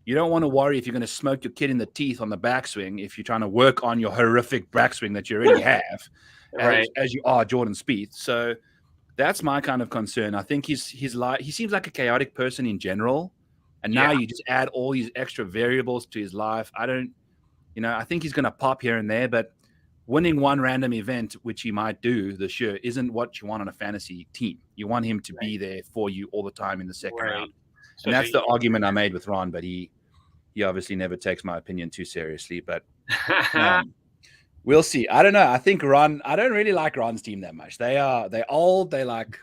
you don't want to worry if you're going to smoke your kid in the teeth on the backswing if you're trying to work on your horrific backswing that you already have as you are Jordan Spieth. So that's my kind of concern. I think he seems like a chaotic person in general, and now you just add all these extra variables to his life. I think he's going to pop here and there, but winning one random event, which he might do this year, isn't what you want on a fantasy team. You want him to be there for you all the time in the second round. And that's the argument I made with Ron, but he obviously never takes my opinion too seriously. But we'll see. I don't know. I think Ron – I don't really like Ron's team that much. They're old. They like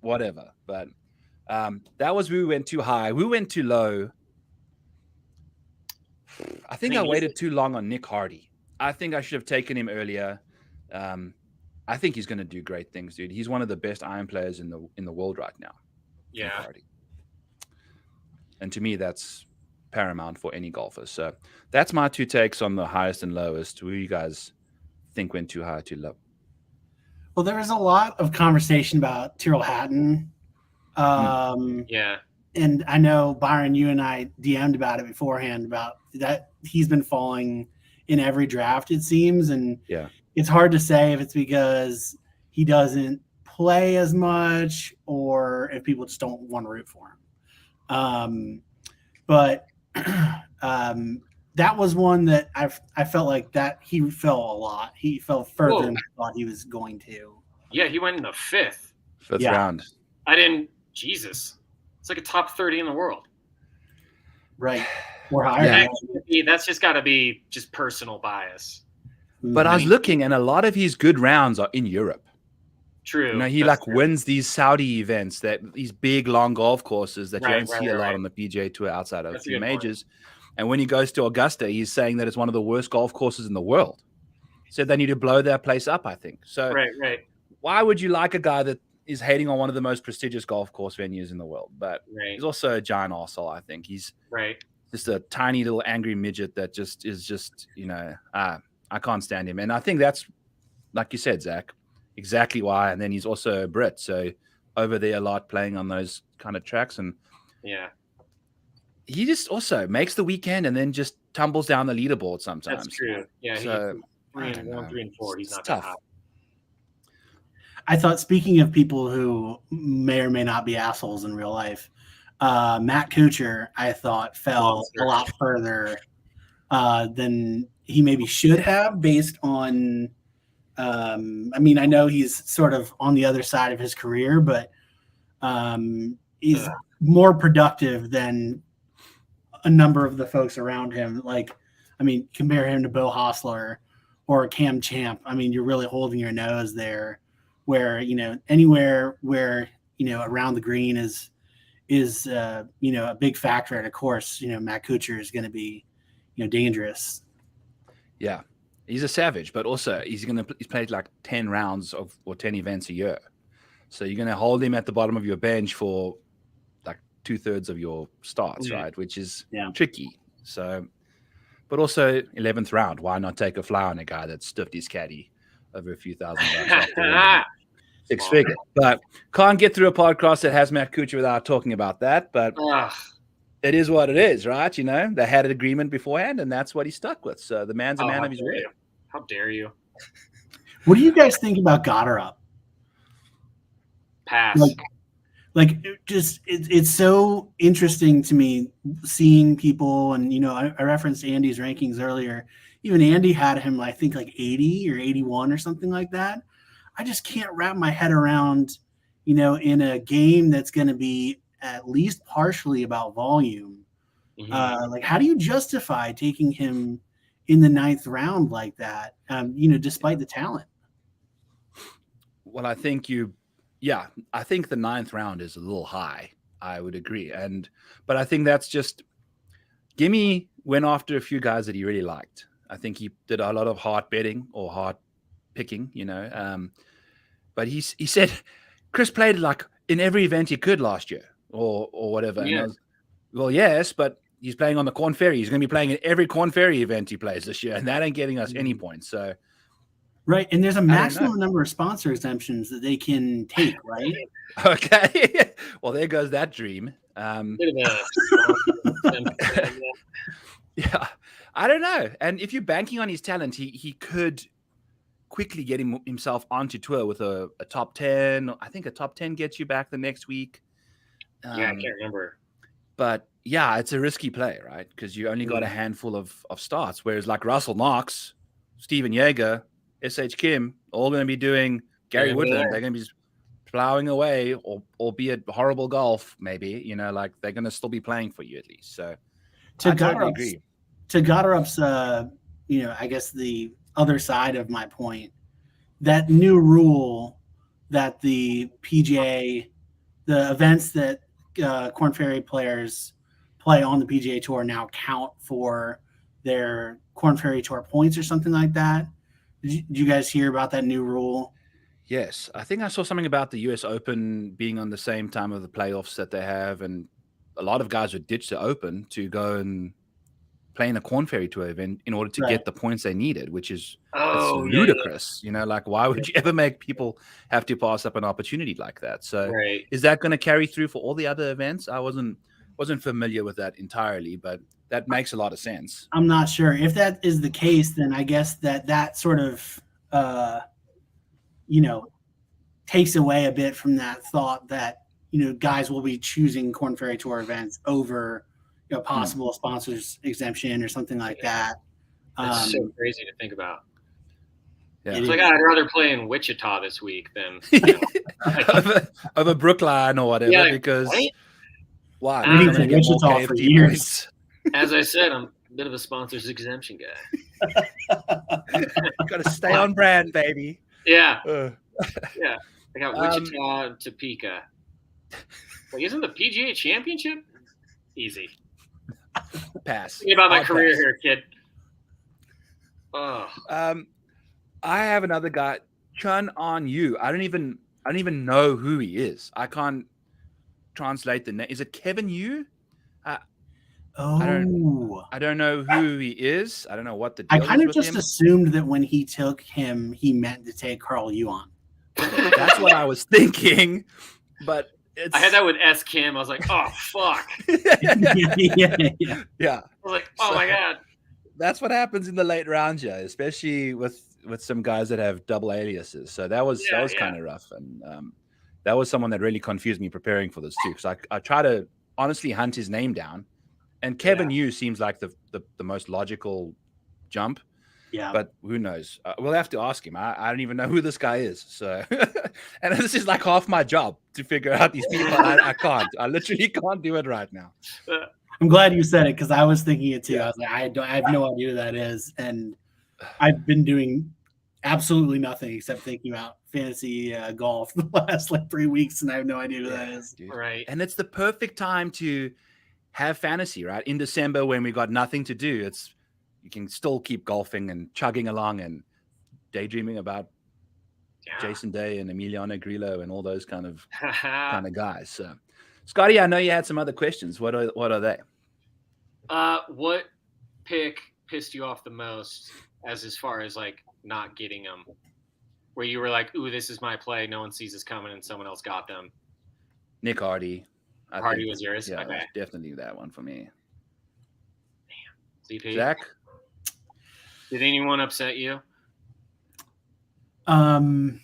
whatever. But that was we went too high. We went too low. I think I waited too long on Nick Hardy. I think I should have taken him earlier. I think he's going to do great things, dude. He's one of the best iron players in the world right now. Yeah. And to me, that's paramount for any golfer. So that's my two takes on the highest and lowest. Who you guys think went too high, too low? Well, there was a lot of conversation about Tyrrell Hatton. Yeah. And I know, Byron, you and I DM'd about it beforehand, about that he's been falling in every draft, it seems. And it's hard to say if it's because he doesn't play as much or if people just don't want to root for him. But that was one that I felt like that he fell a lot. He fell further than I thought he was going to. Yeah, he went in the fifth round. Jesus. It's like a top 30 in the world. Right. Or higher. Yeah. That's just got to be just personal bias. But I was looking, and a lot of his good rounds are in Europe. True. He wins these Saudi events, these big, long golf courses that you don't see a lot on the PGA Tour outside of a few majors. And when he goes to Augusta, he's saying that it's one of the worst golf courses in the world. He said they need to blow that place up, I think. So right. Why would you like a guy that is hating on one of the most prestigious golf course venues in the world? But he's also a giant arsehole, I think. He's just a tiny little angry midget that I can't stand him. And I think that's, like you said, Zach, exactly why. And then he's also a Brit, so over there a lot playing on those kind of tracks. And he just also makes the weekend and then just tumbles down the leaderboard sometimes. That's true. Yeah. So 3-1, 3-4. He's not tough. that high. I thought, speaking of people who may or may not be assholes in real life, Matt Kuchar, I thought, fell a lot further than he maybe should have based on I mean, I know he's sort of on the other side of his career, but he's more productive than a number of the folks around him. Like, I mean, compare him to Beau Hossler or Cam Champ. I mean, you're really holding your nose there, where, you know, anywhere where, you know, around the green is you know, a big factor. And of course, you know, Matt Kuchar is going to be, you know, dangerous. Yeah, he's a savage, but also he's played like 10 rounds or 10 events a year. So you're going to hold him at the bottom of your bench for like 2/3 of your starts, right? Which is tricky. So, but also 11th round, why not take a fly on a guy that stuffed his caddy over a few $1,000 six figure? But can't get through a podcast that has Matt Kuchar without talking about that. But it is what it is, right? You know, they had an agreement beforehand, and that's what he stuck with. So the man's a man of his word. How dare you? What do you guys think about Goddard? Pass. Like it's so interesting to me seeing people, and you know, I referenced Andy's rankings earlier. Even Andy had him, I think, like 80 or 81 or something like that. I just can't wrap my head around, you know, in a game that's going to be at least partially about volume. Like, how do you justify taking him in the 9th round like that? You know, despite the talent. Well, I think I think the 9th round is a little high. I would agree. But I think that's just Gimme went after a few guys that he really liked. I think he did a lot of hard betting or hard picking, you know. But he said Chris played like in every event he could last year or whatever. Yeah. Well, yes, but he's playing on the Corn Ferry. He's going to be playing in every Corn Ferry event he plays this year, and that ain't getting us any points. So. Right, and there's a maximum number of sponsor exemptions that they can take, right? Okay. Well, there goes that dream. Yeah, I don't know. And if you're banking on his talent, he could quickly get himself onto tour with a top 10. I think a top 10 gets you back the next week. I can't remember. But yeah, it's a risky play, right? Because you only got a handful of starts. Whereas like Russell Knox, Steven Yeager, S.H. Kim, all going to be doing Gary Woodland. They're going to be plowing away, or albeit horrible golf, maybe. You know, like they're going to still be playing for you at least. So I totally agree. To Goddard's, you know, I guess the other side of my point, that new rule that the PGA, the events that Corn Ferry players play on the PGA Tour now count for their Corn Ferry Tour points or something like that. Did you guys hear about that new rule? Yes. I think I saw something about the US Open being on the same time of the playoffs that they have. And a lot of guys would ditch the Open to go and play in a Corn Ferry Tour event in order to get the points they needed, which is ludicrous. You know, like why would you ever make people have to pass up an opportunity like that? So is that going to carry through for all the other events? I wasn't familiar with that entirely, but that makes a lot of sense. I'm not sure. If that is the case, then I guess that sort of, you know, takes away a bit from that thought that, you know, guys will be choosing Corn Ferry Tour events over, you know, possible sponsors exemption or something like that. That's so crazy to think about. Yeah. It's like I'd rather play in Wichita this week than you know, over Brookline or whatever, because why? I've been Wichita for years. As I said, I'm a bit of a sponsors exemption guy. Got to stay on brand, baby. Yeah. Yeah. I got Wichita and Topeka. Like, isn't the PGA Championship easy? Pass. Think about my career here, kid. Oh. I have another guy, Chun On Yu. I don't even know who he is. I can't translate the name. Is it Kevin Yu? I don't know who he is. I don't know what the deal is. I kind of just assumed that when he took him, he meant to take Carl Yuan. That's what I was thinking, but I had that with S. Kim. I was like, oh fuck. Yeah. I was like, oh my god. that's what happens in the late rounds, yeah, especially with some guys that have double aliases. So that was kind of rough, and that was someone that really confused me preparing for this too, because I try to honestly hunt his name down, and Kevin Yu seems like the most logical jump. Yeah. But who knows? We'll have to ask him. I don't even know who this guy is. So, and this is like half my job to figure out these people. I can't. I literally can't do it right now. I'm glad you said it, because I was thinking it too. Yeah. I was like, I have no idea who that is, and I've been doing absolutely nothing except thinking about fantasy golf the last like 3 weeks, and I have no idea who that is. Dude. Right. And it's the perfect time to have fantasy, right? In December, when we got nothing to do, you can still keep golfing and chugging along and daydreaming about Jason Day and Emiliano Grillo and all those kind of guys. So, Scotty, I know you had some other questions. What are they? What pick pissed you off the most, as far as like not getting them, where you were like, "Ooh, this is my play. No one sees this coming, and someone else got them." Nick Hardy. Hardy was yours. Yeah, okay. Definitely that one for me. Damn. CP. Zach. Did anyone upset you? And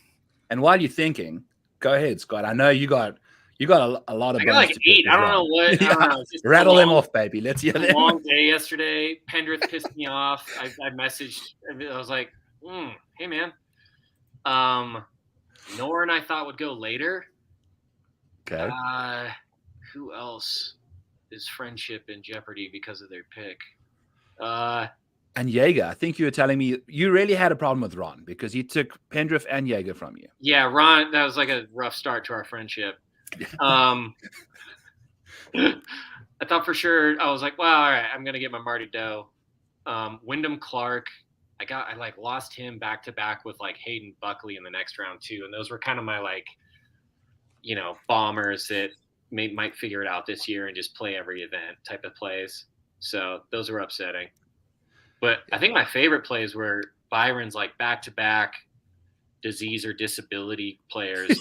while you're thinking, go ahead, Scott. I know you got a lot of. I got like 8. I don't know what. I don't know. Rattle them off, baby. Let's hear them. Long day yesterday. Pendrith pissed me off. I messaged. I was like, "Hey, man." Noren I thought would go later. Okay. Who else is friendship in jeopardy because of their pick? And Jaeger, I think you were telling me you really had a problem with Ron because he took Pendrith and Jaeger from you. Yeah, Ron, that was like a rough start to our friendship. I thought for sure, I was like, well, all right, I'm going to get my Marty Doe. Wyndham Clark, I like lost him back to back with like Hayden Buckley in the next round too. And those were kind of my like, bombers that might figure it out this year and just play every event type of plays. So those were upsetting. But I think my favorite plays were Byron's like back-to-back disease or disability players.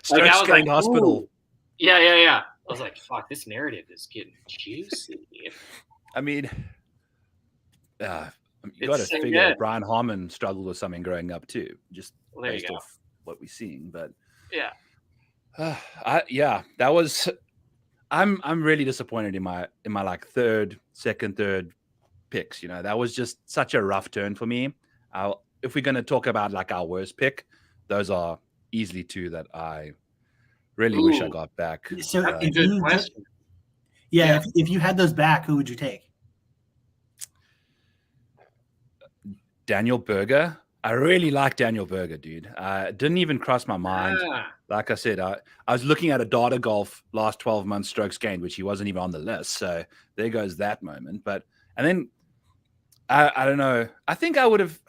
Starts getting hospital. Ooh. Yeah. I was like, fuck, this narrative is getting juicy. I mean, you got to figure out Brian Harmon struggled with something growing up too, just based off what we're seeing. But that was. I'm really disappointed in my like third picks. That was just such a rough turn for me. If we're going to talk about like our worst pick, those are easily 2 that I really wish I got back. So if you had those back, who would you take? Daniel Berger. I really like Daniel Berger, dude. Didn't even cross my mind. Like I said, I was looking at a data golf last 12 months strokes gained, which he wasn't even on the list. So there goes that moment. And then I don't know. I think I would have.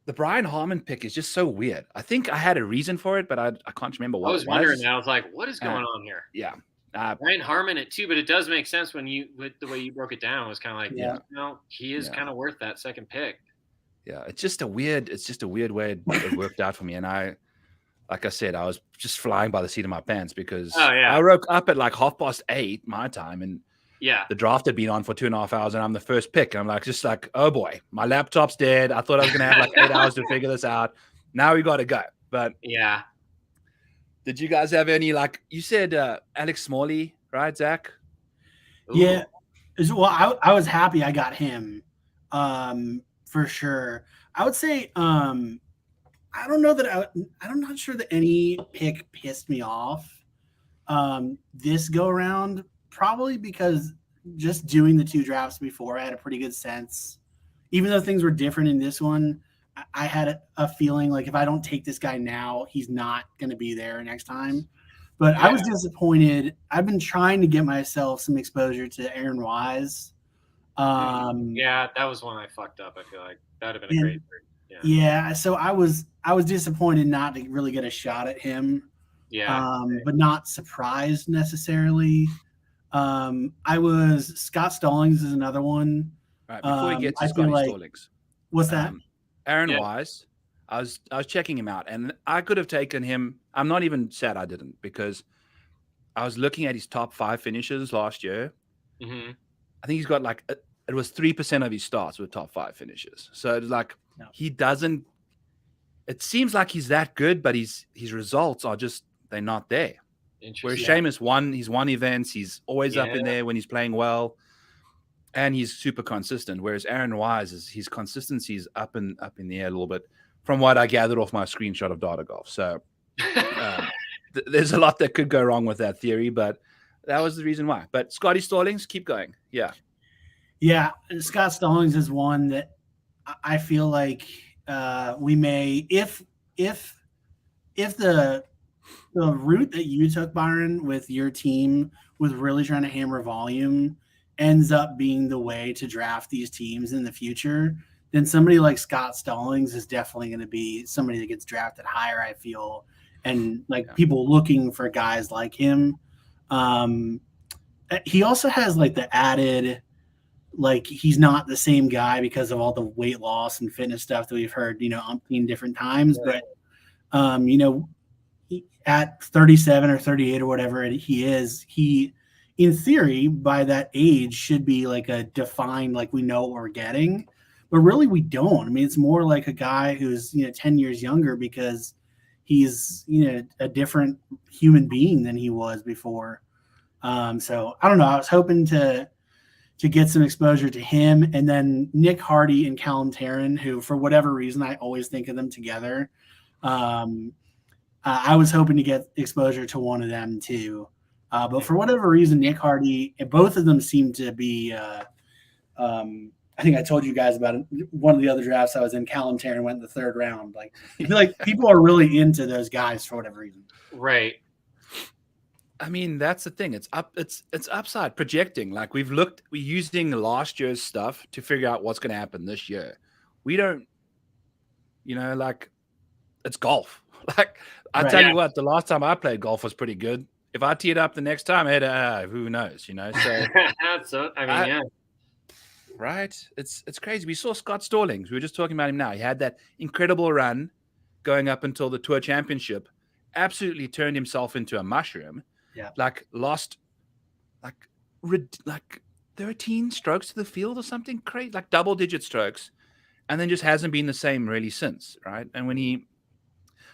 The Brian Harmon pick is just so weird. I think I had a reason for it, but I can't remember what. I was wondering that. I was like, what is going on here? Yeah. Brian Harmon at 2, but it does make sense with the way you broke it down. It was kind of like, he is kind of worth that second pick. Yeah, it's just a weird way it worked out for me. And like I said, I was just flying by the seat of my pants because I woke up at like 8:30 my time, and the draft had been on for 2.5 hours, and I'm the first pick. And I'm like, oh boy, my laptop's dead. I thought I was gonna have like 8 hours to figure this out. Now we got to go. But did you guys have any, like you said, Alex Smalley, right, Zach? Ooh. Yeah. Well, I was happy I got him. For sure. I would say I'm not sure that any pick pissed me off this go around, probably because just doing the 2 drafts before, I had a pretty good sense. Even though things were different in this one, I had a feeling like if I don't take this guy now, he's not going to be there next time. But I was disappointed. I've been trying to get myself some exposure to Aaron Wise. That was one I fucked up. I feel like that would have been a great third. So I was disappointed not to really get a shot at him. But not surprised necessarily. Scott Stallings is another one. All right, before we get to Scotty Stallings, what's that? Aaron Wise. I was checking him out, and I could have taken him. I'm not even sad I didn't, because I was looking at his top 5 finishes last year. Mm-hmm. I think he's got like it was 3% of his starts with top 5 finishes. So it's like he doesn't. It seems like he's that good, but his results are just they're not there. Whereas Seamus he's won events, he's always up in there when he's playing well, and he's super consistent. Whereas Aaron Wise his consistency is up in the air a little bit, from what I gathered off my screenshot of Data Golf. So there's a lot that could go wrong with that theory, but that was the reason why. But Scotty Stallings, keep going. Yeah, Scott Stallings is one that I feel like we may, if the route that you took, Byron, with your team with really trying to hammer volume ends up being the way to draft these teams in the future, then somebody like Scott Stallings is definitely going to be somebody that gets drafted higher, I feel, and people looking for guys like him. He also has like the added, like he's not the same guy because of all the weight loss and fitness stuff that we've heard, umpteen different times. But, at 37 or 38 or whatever he is, he, in theory, by that age should be like a defined, like we know what we're getting, but really we don't. I mean, it's more like a guy who's, 10 years younger because he's, a different human being than he was before. So I don't know. I was hoping to get some exposure to him, and then Nick Hardy and Callum Tarrant, who for whatever reason I always think of them together. I was hoping to get exposure to one of them too, but for whatever reason, Nick Hardy, both of them seem to be. I think I told you guys about it. One of the other drafts I was in, Callum Tarrant went in the 3rd round. Like I feel like people are really into those guys for whatever reason. Right. I mean, that's the thing. It's upside projecting. Like we're using last year's stuff to figure out what's going to happen this year. We don't, it's golf. Like I tell you what, the last time I played golf was pretty good. If I tee it up the next time, who knows, So right? It's crazy. We saw Scott Stallings. We were just talking about him now. He had that incredible run going up until the Tour Championship. Absolutely turned himself into a mushroom. Yeah. Like lost like 13 strokes to the field or something crazy, like double-digit strokes, and then just hasn't been the same really since, right? And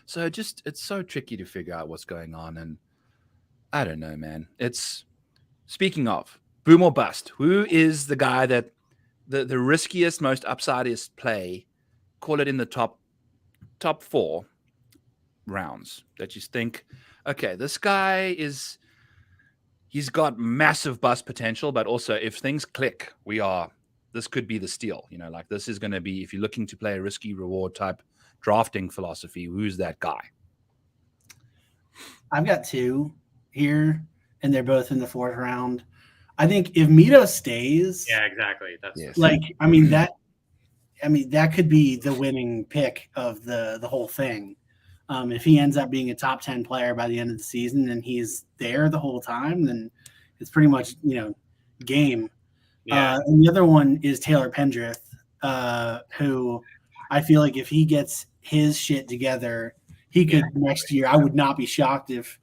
it's so tricky to figure out what's going on, and I don't know, man. It's speaking of boom or bust. Who is the guy that the riskiest, most upsidest play? Call it in the top 4 rounds that you think, okay, this guy he's got massive bust potential, but also if things click, this could be the steal. Like this is going to be, if you're looking to play a risky reward type drafting philosophy, who's that guy? I've got 2 here, and they're both in the 4th round. I think if Mito stays, yeah, exactly. That's that could be the winning pick of the whole thing. If he ends up being a top 10 player by the end of the season and he's there the whole time, then it's pretty much, game. Yeah. And the other one is Taylor Pendrith, who I feel like if he gets his shit together, he could next year. I would not be shocked if,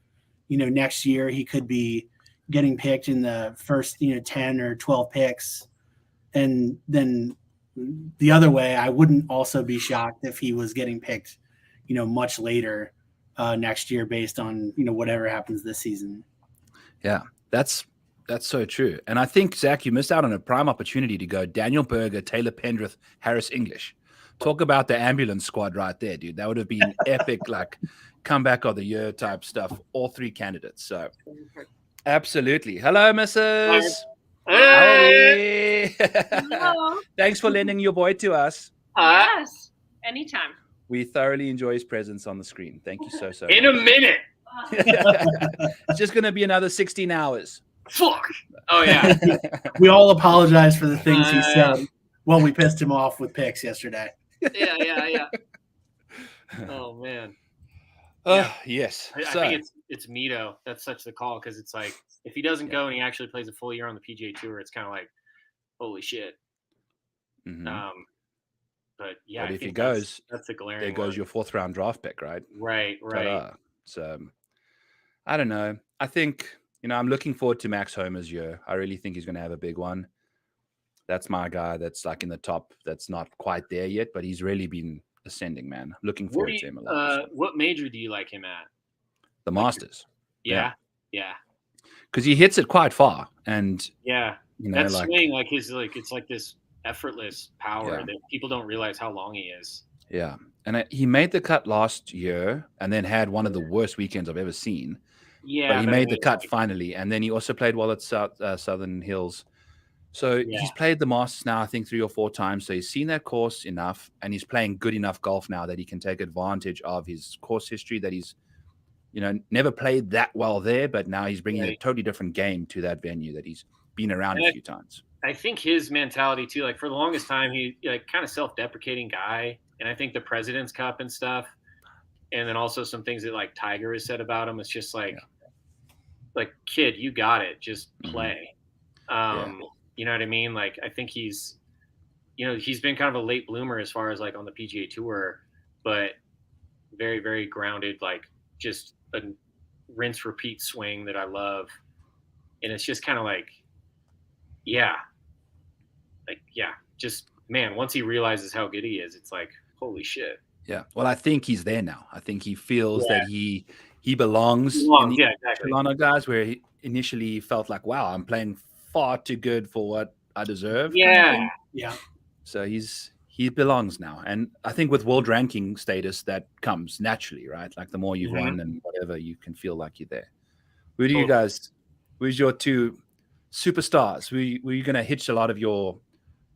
next year he could be getting picked in the first, 10 or 12 picks. And then the other way, I wouldn't also be shocked if he was getting picked, much later next year based on, whatever happens this season. Yeah, that's so true. And I think, Zach, you missed out on a prime opportunity to go Daniel Berger, Taylor Pendrith, Harris English. Talk about the ambulance squad right there, dude. That would have been epic, like comeback of the year type stuff. All 3 candidates. So absolutely. Hello, Mrs. Hey. Hello. Thanks for lending your boy to us. Yes, anytime. We thoroughly enjoy his presence on the screen. Thank you so much. In a minute. It's just going to be another 16 hours. Fuck. Oh, yeah. We all apologize for the things he said when we pissed him off with picks yesterday. Yeah. Oh, man. Yes. I think it's Mito. That's such the call, because it's like if he doesn't go and he actually plays a full year on the PGA Tour, it's kind of like, holy shit. Mm-hmm. But yeah, but if he goes, that's a glaring. There goes your 4th round draft pick, right? Right. Ta-da. So I don't know. I think I'm looking forward to Max Homer's year. I really think he's going to have a big one. That's my guy. That's like in the top. That's not quite there yet, but he's really been ascending, man. Looking forward to him a lot. What major do you like him at? The Masters. Yeah. Because he hits it quite far, and that swing, like his, like it's like this effortless power that people don't realize how long he is. Yeah, and he made the cut last year, and then had one of the worst weekends I've ever seen. Yeah, but he made the cut finally, and then he also played well at Southern Hills. So he's played the Masters now, I think 3 or 4 times. So he's seen that course enough, and he's playing good enough golf now that he can take advantage of his course history that he's, never played that well there, but now he's bringing a totally different game to that venue that he's been around a few times. I think his mentality too, like for the longest time, he like kind of self-deprecating guy. And I think the President's Cup and stuff, and then also some things that like Tiger has said about him, it's just like kid, you got it, just play. You know what I mean? Like I think he's been kind of a late bloomer as far as like on the PGA Tour, but very, very grounded, like just a rinse repeat swing that I love. And it's just kind of like, just man, once he realizes how good he is, it's like, holy shit. Yeah. Well, I think he's there now. I think he feels that he belongs in the Toronto guys, where he initially felt like, wow, I'm playing far too good for what I deserve. Yeah. So he belongs now. And I think with world ranking status, that comes naturally, right? Like the more you've won and whatever, you can feel like you're there. Who's your 2 superstars? Were you going to hitch a lot of your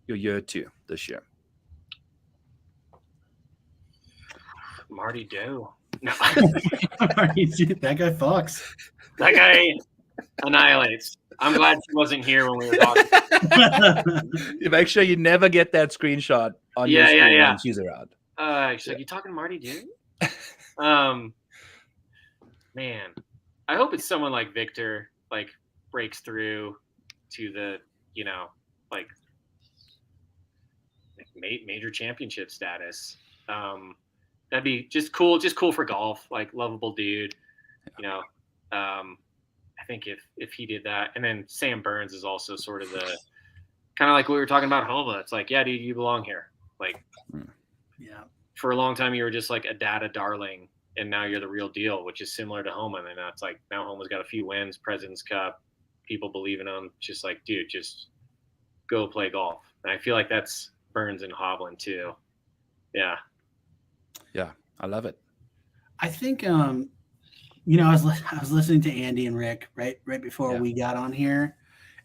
year to this year? Marty Doe. No. That guy fucks. That guy annihilates. I'm glad she wasn't here when we were talking. You make sure you never get that screenshot on your screen when she's around. She's like, you talking to Marty Doe? Man, I hope it's someone like Victor, like breaks through to the, like major championship status. That'd be just cool for golf, like lovable dude. I think if he did that, and then Sam Burns is also sort of the kind of like what we were talking about Homa. It's like, yeah, dude, you belong here. Like, for a long time you were just like a data darling, and now you're the real deal, which is similar to Homa. And now it's like, now Homa's got a few wins, President's Cup, people believe in him. Just like, dude, just go play golf. And I feel like that's Burns and Hovland too. Yeah, I love it. I think I was listening to Andy and Rick right before we got on here,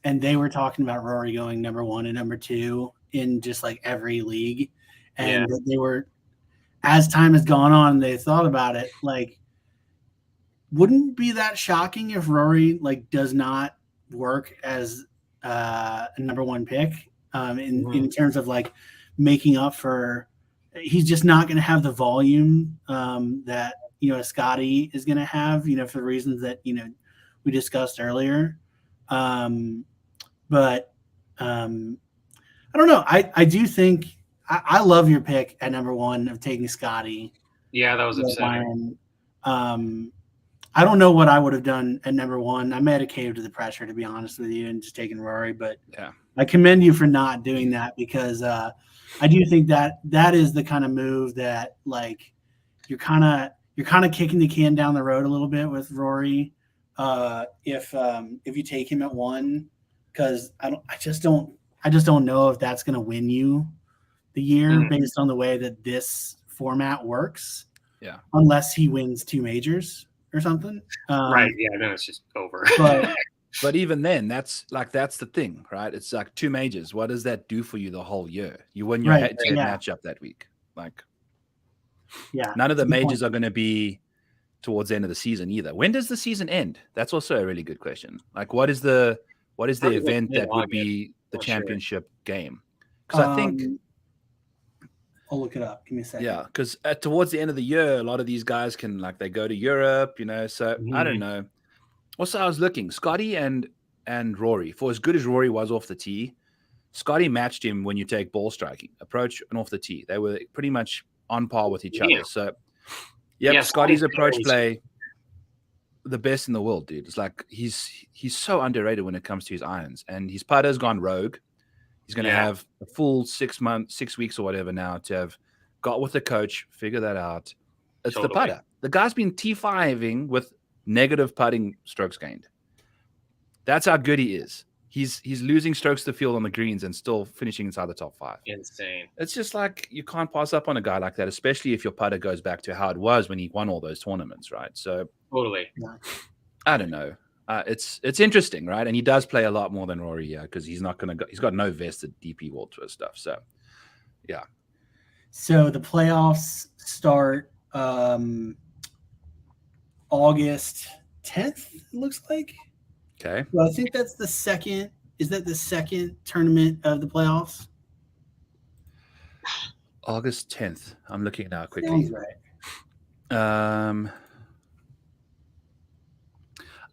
and they were talking about Rory going number 1 and number 2 in just like every league, and they were, as time has gone on, they thought about it, like, wouldn't be that shocking if Rory like does not work as a number 1 pick in terms of like making up for. He's just not going to have the volume that Scotty is going to have, for the reasons that we discussed earlier. But I don't know. I do think I love your pick at number 1 of taking Scotty. Yeah, that was upsetting. I don't know what I would have done at number 1. I might have caved to the pressure, to be honest with you, and just taking Rory. But I commend you for not doing that, because I do think that is the kind of move that, like, you're kind of kicking the can down the road a little bit with Rory if you take him at 1, because I just don't know if that's going to win you the year based on the way that this format works. Yeah, unless he wins 2 majors or something. Right. Yeah. Then it's just over. But even then, that's the thing, right? It's like 2 majors. What does that do for you the whole year? You win your head-to-head matchup that week. Like, none of the majors are going to be towards the end of the season either. When does the season end? That's also a really good question. Like, what is the event that would be the championship game? Because I think I'll look it up. Give me a second. Yeah, because towards the end of the year, a lot of these guys can, like, they go to Europe, So I don't know. Also, I was looking, Scotty and Rory, for as good as Rory was off the tee, Scotty matched him when you take ball striking, approach and off the tee. They were pretty much on par with each other. So, Scotty's approach play, the best in the world, dude. It's like he's so underrated when it comes to his irons, and his putter's gone rogue. He's going to have a full 6 weeks or whatever now to have got with the coach, figure that out. It's the putter. The guy's been T5ing with negative putting strokes gained. That's how good he is. He's losing strokes to the field on the greens and still finishing inside the top 5. Insane. It's just like you can't pass up on a guy like that, especially if your putter goes back to how it was when he won all those tournaments, right? So totally. I don't know. It's interesting, right? And he does play a lot more than Rory because he's got no vested DP World Tour stuff. So yeah. So the playoffs start August 10th, it looks like. Okay. Well, I think that's the second. Is that the second tournament of the playoffs? August 10th. I'm looking now quickly. Sounds right.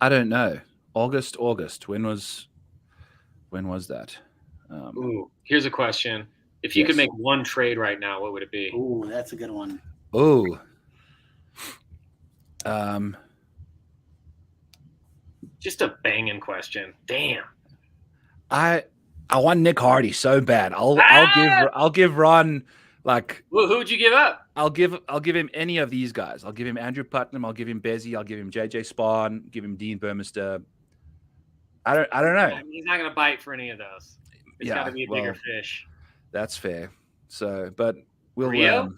I don't know. August. When was that? Ooh, here's a question. If you could make one trade right now, what would it be? Ooh, that's a good one. Ooh. Just a banging question. Damn. I want Nick Hardy so bad. I'll give Ron like. Well, who would you give up? I'll give him any of these guys. I'll give him Andrew Putnam. I'll give him Bezzy. I'll give him JJ Spahn. Give him Dean Burmester. I don't know. I mean, he's not going to bite for any of those. It's got to be a bigger fish. That's fair. So, but we'll. Rio?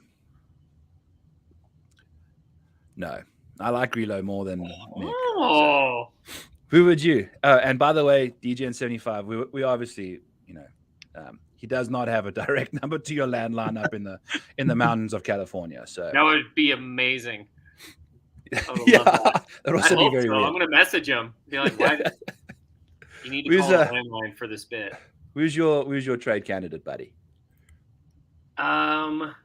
No, I like Relo more than Nick. Oh. So. Who would you? And by the way, DGN75, we obviously, he does not have a direct number to your landline up in the mountains of California. So that would be amazing. That would also be very weird. I'm going to message him. Be like, why? You need to call a landline for this bit. Who's your trade candidate, buddy? Damn,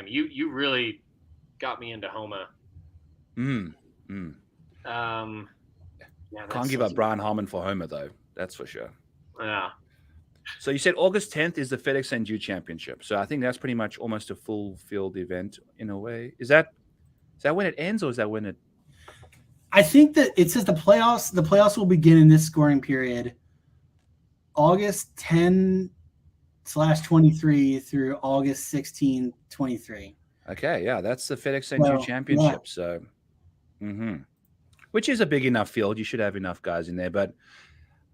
you really got me into Homa. Can't give up Brian Harmon for Homer, though. That's for sure. Yeah. So you said August 10th is the FedEx St. Jude Championship. So I think that's pretty much almost a full field event in a way. Is that when it ends, or is that when it? I think that it says the playoffs. The playoffs will begin in this scoring period, August 10/23 through August 16, 23. Okay, yeah, that's the FedEx St. Jude Championship. Yeah. So. Which is a big enough field. You should have enough guys in there, but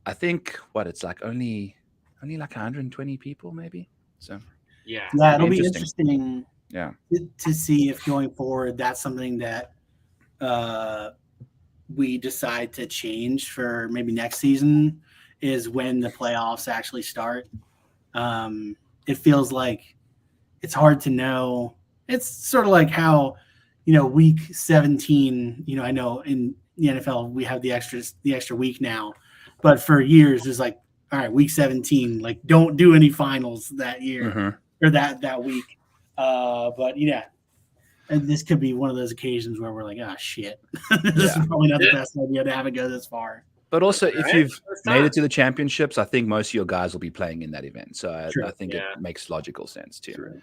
I think it's like only like 120 people, maybe. So it'll be interesting. Yeah, to see if going forward that's something that we decide to change for maybe next season is when the playoffs actually start. It feels like it's hard to know. It's sort of like how. Week 17, I know in the NFL we have the extra week now, but for years it's like, all right, week 17, like don't do any finals that year or that week. But and this could be one of those occasions where we're like, oh shit, this is probably not the best idea to have it go this far. But also, if you've made it to the championships, I think most of your guys will be playing in that event. So I think it makes logical sense too. True.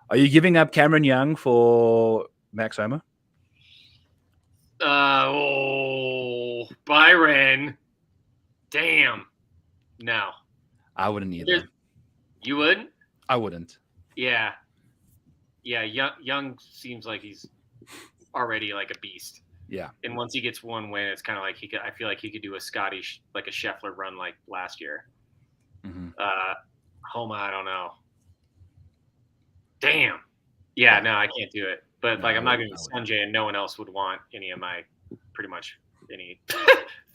Are you giving up Cameron Young for Max Homa? Byron. Damn. No. I wouldn't either. You wouldn't? I wouldn't. Yeah. Yeah, Young seems like he's already like a beast. Yeah. And once he gets one win, it's kind of like I feel like he could do a Scotty, like a Scheffler run like last year. Homa, I don't know. Damn. Yeah, no, I can't do it. But I'm not going to be Sanjay, and no one else would want any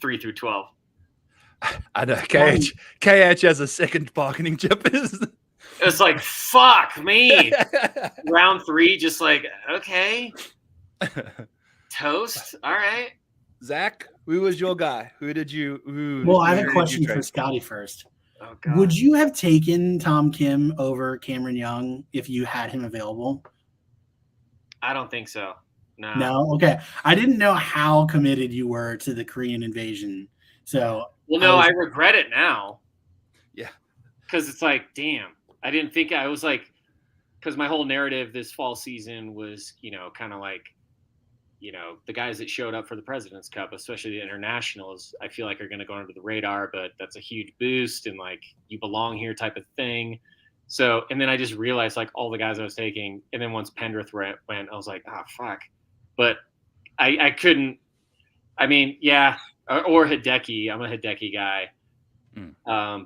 3 through 12. I know. KH has a second bargaining chip. It's like, fuck me. Round 3, just like, okay. Toast. All right. Zach, who was your guy? Well, I have a question for Scotty first. Oh, God. Would you have taken Tom Kim over Cameron Young if you had him available? I don't think so. No. No? Okay. I didn't know how committed you were to the Korean invasion. So well, no, I regret it now. Yeah. Because it's like, damn. I didn't think I was like, because my whole narrative this fall season was, kind of like the guys that showed up for the President's Cup, especially the internationals, I feel like are going to go under the radar, but that's a huge boost and like you belong here type of thing. So, and then I just realized like all the guys I was taking, and then once Pendrith went, I was like, oh fuck. But I couldn't. I mean, yeah, or Hideki. I'm a Hideki guy.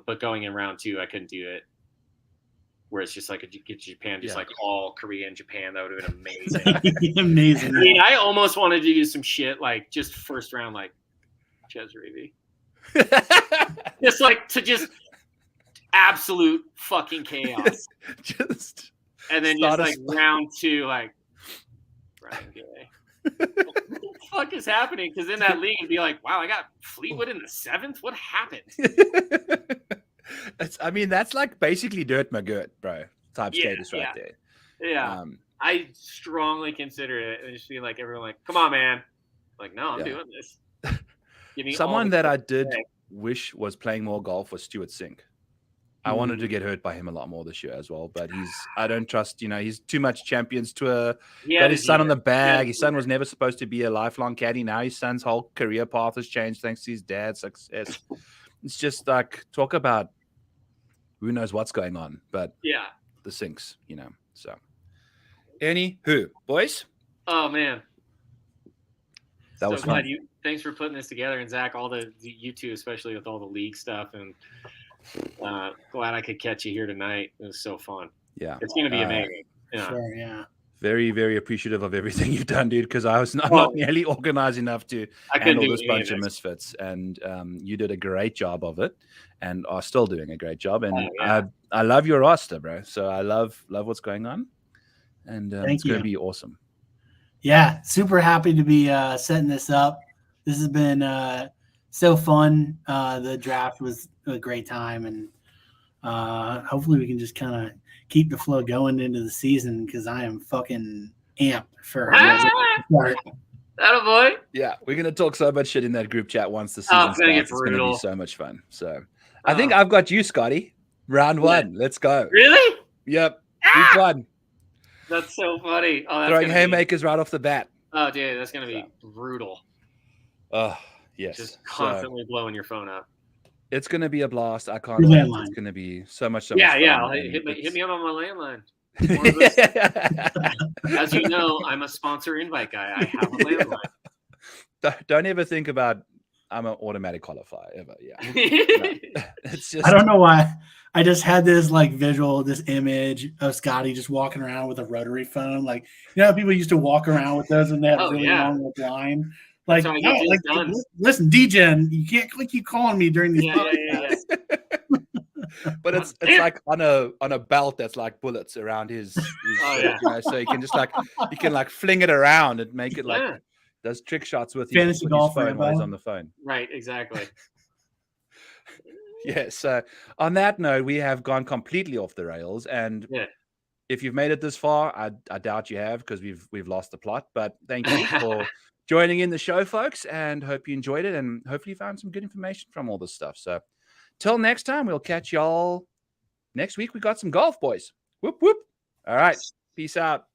But going in round 2, I couldn't do it. Where it's just like get Japan, just like all Korea and Japan. That would have been amazing. Amazing. I mean, I almost wanted to do some shit like just first round, like Chesreavy. Just like to just absolute fucking chaos. And then just like round 2, like Brian Gay. What the fuck is happening? Because in that league, it'd be like, wow, I got Fleetwood in the 7th. What happened? I mean, that's like basically Dirt McGirt, bro. Type status right there. Yeah. I strongly consider it and just being like, everyone like, come on, man. Like, no, I'm doing this. Someone that I did wish was playing more golf was Stuart Sink. I wanted to get hurt by him a lot more this year as well, but I don't trust, he's too much Champions Tour. Got his son on the bag. His son was never supposed to be a lifelong caddy. Now his son's whole career path has changed thanks to his dad's success. It's just like, talk about who knows what's going on, but the Sinks, so. Anywho, boys. Oh, man. That was fun. Thanks for putting this together, and Zach, you two, especially with all the league stuff, and glad I could catch you here tonight. It was so fun. Yeah. It's going to be amazing. Sure, yeah. Very, very appreciative of everything you've done, dude, because I was not nearly organized enough to handle this bunch of misfits. And you did a great job of it and are still doing a great job. And I love your roster, bro. So I love what's going on. And it's going to be awesome. Yeah, super happy to be setting this up. This has been so fun. The draft was a great time. And hopefully we can just kind of keep the flow going into the season because I am fucking amped for that boy. Yeah, we're gonna talk so much shit in that group chat once the season starts. It's gonna be so much fun. So I think I've got you, Scotty. Round 1. Let's go. Really? Yep. Week 1. That's so funny. Oh, that's throwing haymakers right off the bat. Oh, dude, that's gonna be brutal. Oh, yes. Just constantly blowing your phone up. It's going to be a blast. I can't wait. It's going to be so much fun. Yeah. Hit me up on my landline. As you know, I'm a sponsor invite guy. I have a landline. Don't ever think about I'm an automatic qualifier ever. Yeah. No. It's just, I don't know why. I just had this like visual, this image of Scotty just walking around with a rotary phone. Like, people used to walk around with those and they had really long line. Like, listen, DGen, you can't keep calling me during these. But it's like on a belt that's like bullets around his so you can just fling it around and make it like does trick shots with his phone while he's on the phone. Right, exactly. Yeah. So on that note, we have gone completely off the rails, and if you've made it this far, I doubt you have because we've lost the plot. But thank you for joining in the show, folks, and hope you enjoyed it and hopefully you found some good information from all this stuff. So till next time, we'll catch y'all next week. We got some golf, boys. Whoop, whoop. All right. Peace out.